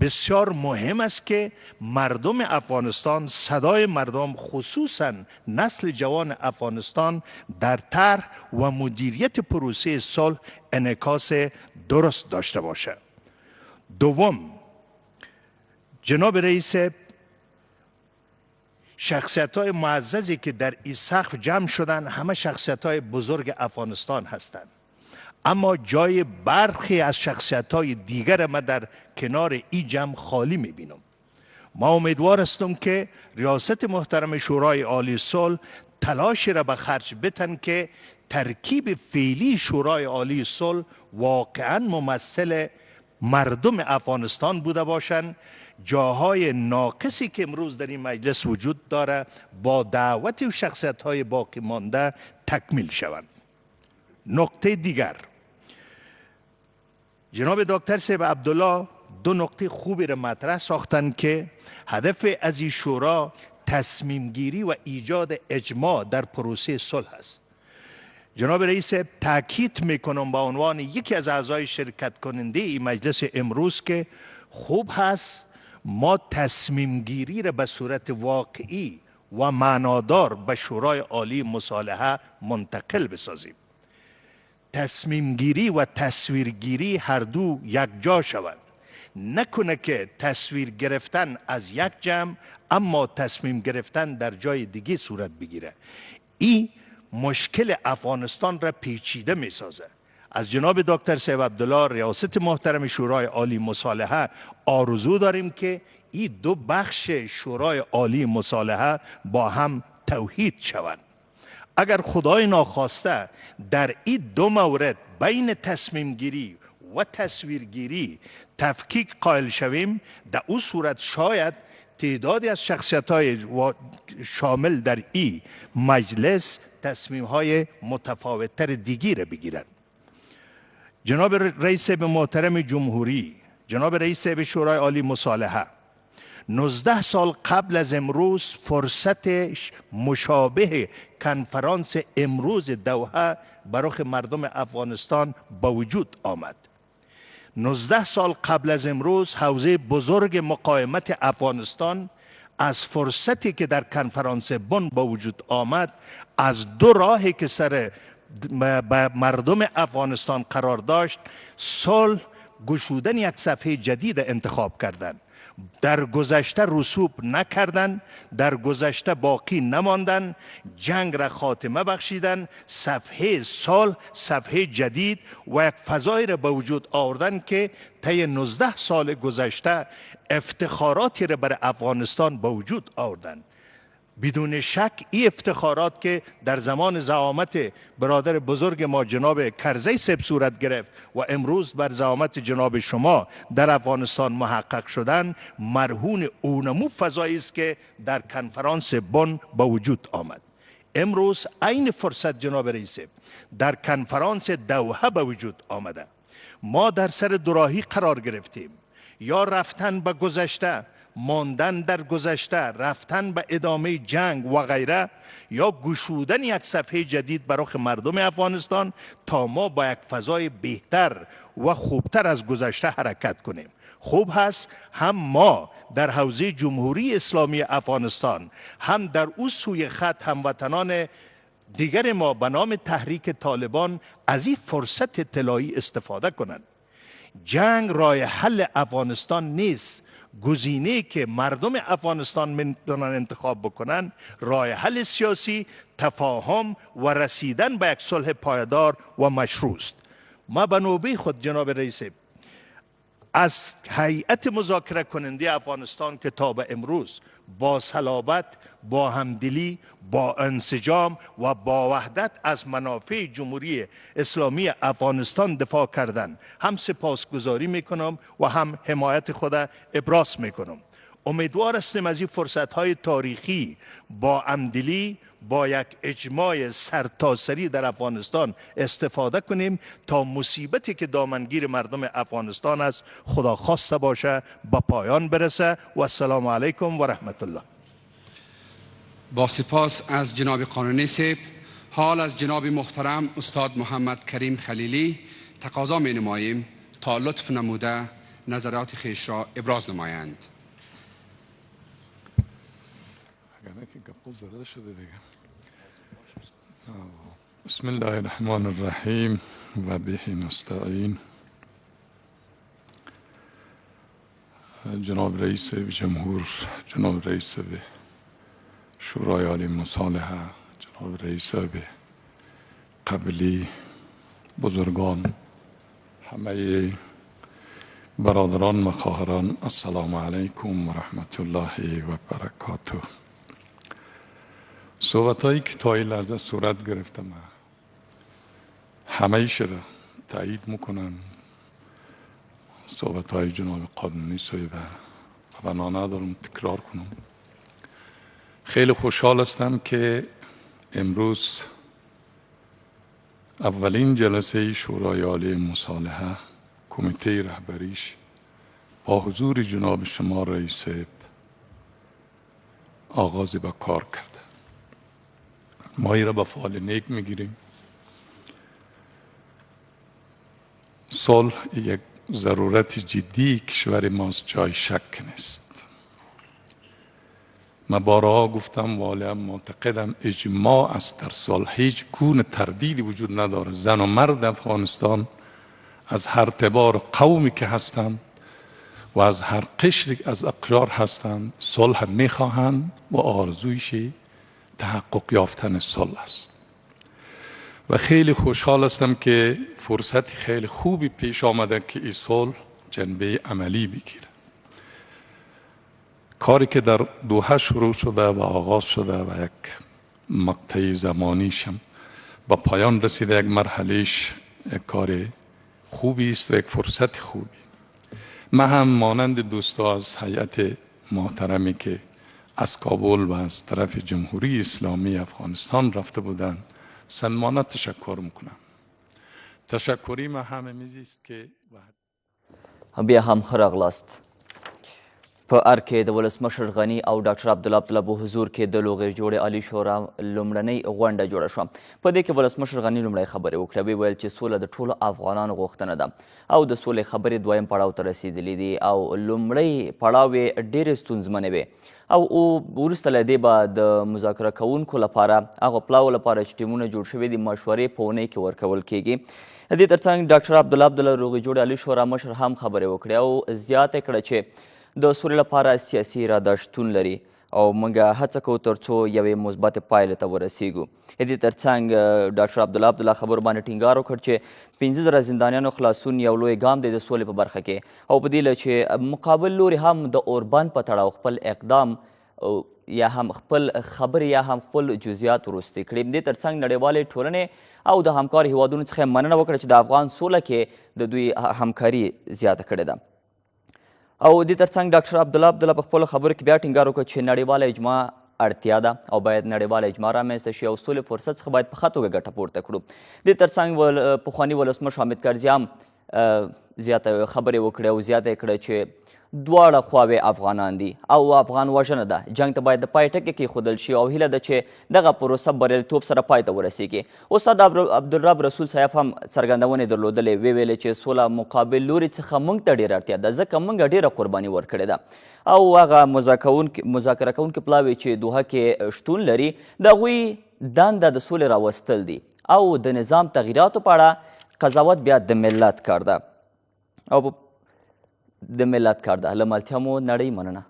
بسیار مهم است که مردم افغانستان، صدای مردم، خصوصا نسل جوان افغانستان، در طرح و مدیریت پروسه صلح انعکاس درست داشته باشد. دوم، جناب رئیس، شخصیت‌های معززی که در این سقف جمع شدن همه شخصیت‌های بزرگ افغانستان هستند، اما جای برخی از شخصیت‌های دیگر ما در کنار این جمع خالی می‌بینم. ما امیدوار هستم که ریاست محترم شورای عالی صلح تلاشی را به خرج بتن که ترکیب فعلی شورای عالی صلح واقعاً ممثل مردم افغانستان بوده باشند. جاهای ناقصی که امروز در این مجلس وجود داره با دعوت و شخصیت‌های باقی مانده تکمیل شوند. نکته دیگر، جناب دکتر صاحب عبدالله دو نکته خوبی را مطرح ساختند که هدف از این شورا تصمیم گیری و ایجاد اجماع در پروسه صلح است. جناب رئیس، تاکید میکنم به عنوان یکی از اعضای شرکت کننده این مجلس امروز که خوب هست ما تصمیم گیری را به صورت واقعی و معنادار به شورای عالی مصالحه منتقل بسازیم. تصمیم گیری و تصویرگیری هر دو یک جا شوند. نکنه که تصویر گرفتن از یک جمع اما تصمیم گرفتن در جای دیگه صورت بگیره. این مشکل افغانستان را پیچیده می سازه. از جناب دکتر صاحب عبدالله ریاست محترم شورای عالی مصالحه آرزو داریم که این دو بخش شورای عالی مصالحه با هم توحید شوند. اگر خدای ناخواسته در این دو مورد بین تصمیم گیری و تصویرگیری تفکیک قائل شویم، در اون صورت شاید تعدادی از شخصیت‌های شامل در این مجلس تصمیم‌های متفاوت‌تر دیگری را بگیرند. جناب رئیس محترم جمهوری، جناب رئیس شورای عالی مصالحه، 19 سال قبل از امروز فرصت مشابه کنفرانس امروز دوحه برای مردم افغانستان با وجود آمد. 19 سال قبل از امروز حوزه بزرگ مقاومت افغانستان از فرصتی که در کنفرانس بن با وجود آمد، از دو راهی که سر مردم افغانستان قرار داشت، صلح، گشودن یک صفحه جدید انتخاب کردند. در گذشته رسوب نکردند، در گذشته باقی نماندند، جنگ را خاتمه بخشیدند، صفحه صلح، صفحه جدید و یک فضای را به وجود آوردن که طی 19 سال گذشته افتخاراتی را بر افغانستان به وجود آوردند. بدون شک این افتخارات که در زمان زعامت برادر بزرگ ما جناب کرزی صاحب صورت گرفت و امروز بر زعامت جناب شما در افغانستان محقق شدن، مرهون اونمو فضایی است که در کنفرانس بن با وجود آمد. امروز عین فرصت جناب رئیس در کنفرانس دوحه به وجود آمده. ما در سر دوراهی قرار گرفتیم، یا رفتن به گذشته، ماندن در گذشته، رفتن به ادامه جنگ و غیره، یا گشودن یک صفحه جدید برای مردم افغانستان تا ما با یک فضای بهتر و خوبتر از گذشته حرکت کنیم. خوب هست هم ما در حوزه جمهوری اسلامی افغانستان، هم در او سوی خط هموطنان دیگر ما به نام تحریک طالبان از این فرصت طلایی استفاده کنند. جنگ راه حل افغانستان نیست. گزینه که مردم افغانستان میتونن انتخاب بکنن راه حل سیاسی، تفاهم و رسیدن به یک صلح پایدار و مشروع است. ما به نوبه خود جناب رئیس از هیئت مذاکره کننده افغانستان که تا به امروز با صلابت، با همدلی، با انسجام و با وحدت از منافع جمهوری اسلامی افغانستان دفاع کردن، هم سپاسگزاری میکنم و هم حمایت خود ابراز میکنم. امیدوار هستیم از این فرصت‌های تاریخی با همدلی با یک اجماع سرتاسری در افغانستان استفاده کنیم تا مصیبتی که دامنگیر مردم افغانستان است خدا خواسته باشه به پایان برسه. و السلام علیکم و رحمت الله. با سپاس از جناب قانونی صاحب، حال از جناب محترم استاد محمد کریم خلیلی تقاضا می نماییم تا لطف نموده نظرات خویش را ابراز نمایند. بسم الله الرحمن الرحیم و به نستعین. جناب رئیس جمهور، جناب رئیس شورای عالی مصالحه، جناب رئیس قبلی، بزرگان، همه برادران و خواهران، السلام علیکم و رحمت الله و برکاته. صحبت هایی که تا این لحظه صورت گرفتم همه ایش را تایید میکنم. صحبت های جناب قانونی صاحب بنا ندارم تکرار کنم. خیلی خوشحال هستم که امروز اولین جلسه شورای عالی مصالحه کمیته رهبریش با حضور جناب شما رئیس آغاز به کار کرده. ما ای را به فعال نیک میگیریم. صلح یک ضرورت جدی کشور ماست، جای شک نیست. من بارها گفتم و حالا معتقدم اجماع است در صلح، هیچ گونه تردیدی وجود نداره. زن و مرد افغانستان از هر اعتبار قومی که هستند و از هر قشری از اقشار هستند صلح میخواهند و آرزویش تحقق یافتن صلح است. و خیلی خوشحال هستم که فرصت خیلی خوبی پیش آمده که این صلح جنبه عملی بگیره. کاری که در دوحه شروع شده و آغاز شده و یک مقطع زمانیشم با پایان رسیده، یک مرحلهش یک کار خوبی است و یک فرصت خوبی. من هم مانند دوستا از هیئت محترمی که از کابل و از طرف جمهوری اسلامی افغانستان رفته بودند صمیمانه تشکر میکنم. تشکری ما همه میزیست که بیا هم ښه راغلاست. په ارکې د ولسمشر غني او ډاکټر عبدالله په حضور کې د لوغې جوړې عالي شورا لومړنۍ غونډه جوړه شوه. په دې کې ولسمشر غني لومړی خبرې وکړې. ویې ویل چې سوله د ټولو افغانانو غوښتنه ده او د سولې خبرې دویم پړاو ته رسېدلي دي او لومړی پړاو یې ډېرې ستونزمنې وې او وروسته له دې به د مذاکره کوونکو لپاره هغو پلاو لپاره چې ټیمونه جوړ شوي دي مشورې په اونۍ کې ورکول کیږي. دې ترڅنګ ډاکټر عبدالله لوغې جوړې عالي شورا مشر هم خبرې وکړې او زیاته کړه چې د سولې لپاره سیاسي اراده شتون لري او موږ هڅه کوو تر څو یوې مثبتې پایلې ته ورسیږو. دې ترڅنګ ډاکټر عبدالله خبرو باندې ټینګار وکړ چې 15,000 زندانیانو خلاصون یو لوی ګام دی د سولې په برخه کې او په دې له چې مقابل لوري هم د اوربان په تړاو خپل اقدام یا هم خپل خبرې یا هم خپل جزئیات وروستي کړي. دې ترڅنګ نړیوالې ټولنې او د همکار هیوادونو څخه مننه وکړه چې د افغان سوله کې د دوی همکاري زیاته کړې ده. او دې ترڅنګ ډاکټر عبدالله په خپلو خبرو کې بیا ټینګار وکړ چې نړیواله اجماع اړتیا ده او باید نړیواله اجماع رامنځته شي او سولې فرصت څخه باید په ښه توګه ګټه پورته کړو. دې ترڅنګ پخواني ولسمشر حامد کرزي هم زیاته خبرې وکړې او زیاته یې کړه چې دواړه خواوې افغانان دي او افغان وژنه ده. جنګ ته باید د پای ټکی کېښودل شي او هیله ده چې دغه پروسه بریالیتوب سره پای ته ورسیږي. استاد عبدالرب رسول صاحب هم څرګندونې درلودلې. ویې ویلې چې سوله مقابل لوري څخه موږ ته ډېره اړتیا ده ځکه موږ ډېره قرباني ورکړې ده او هغه مذاکره کوونکي پلاوې چې دوحه کې شتون لري د هغوی دنده د سولې راوستل دي او د نظام تغییراتو په اړه قضاوت بیا د ملت کار ده او د ملت کار ده. له ملتیا مو نړۍ مننه.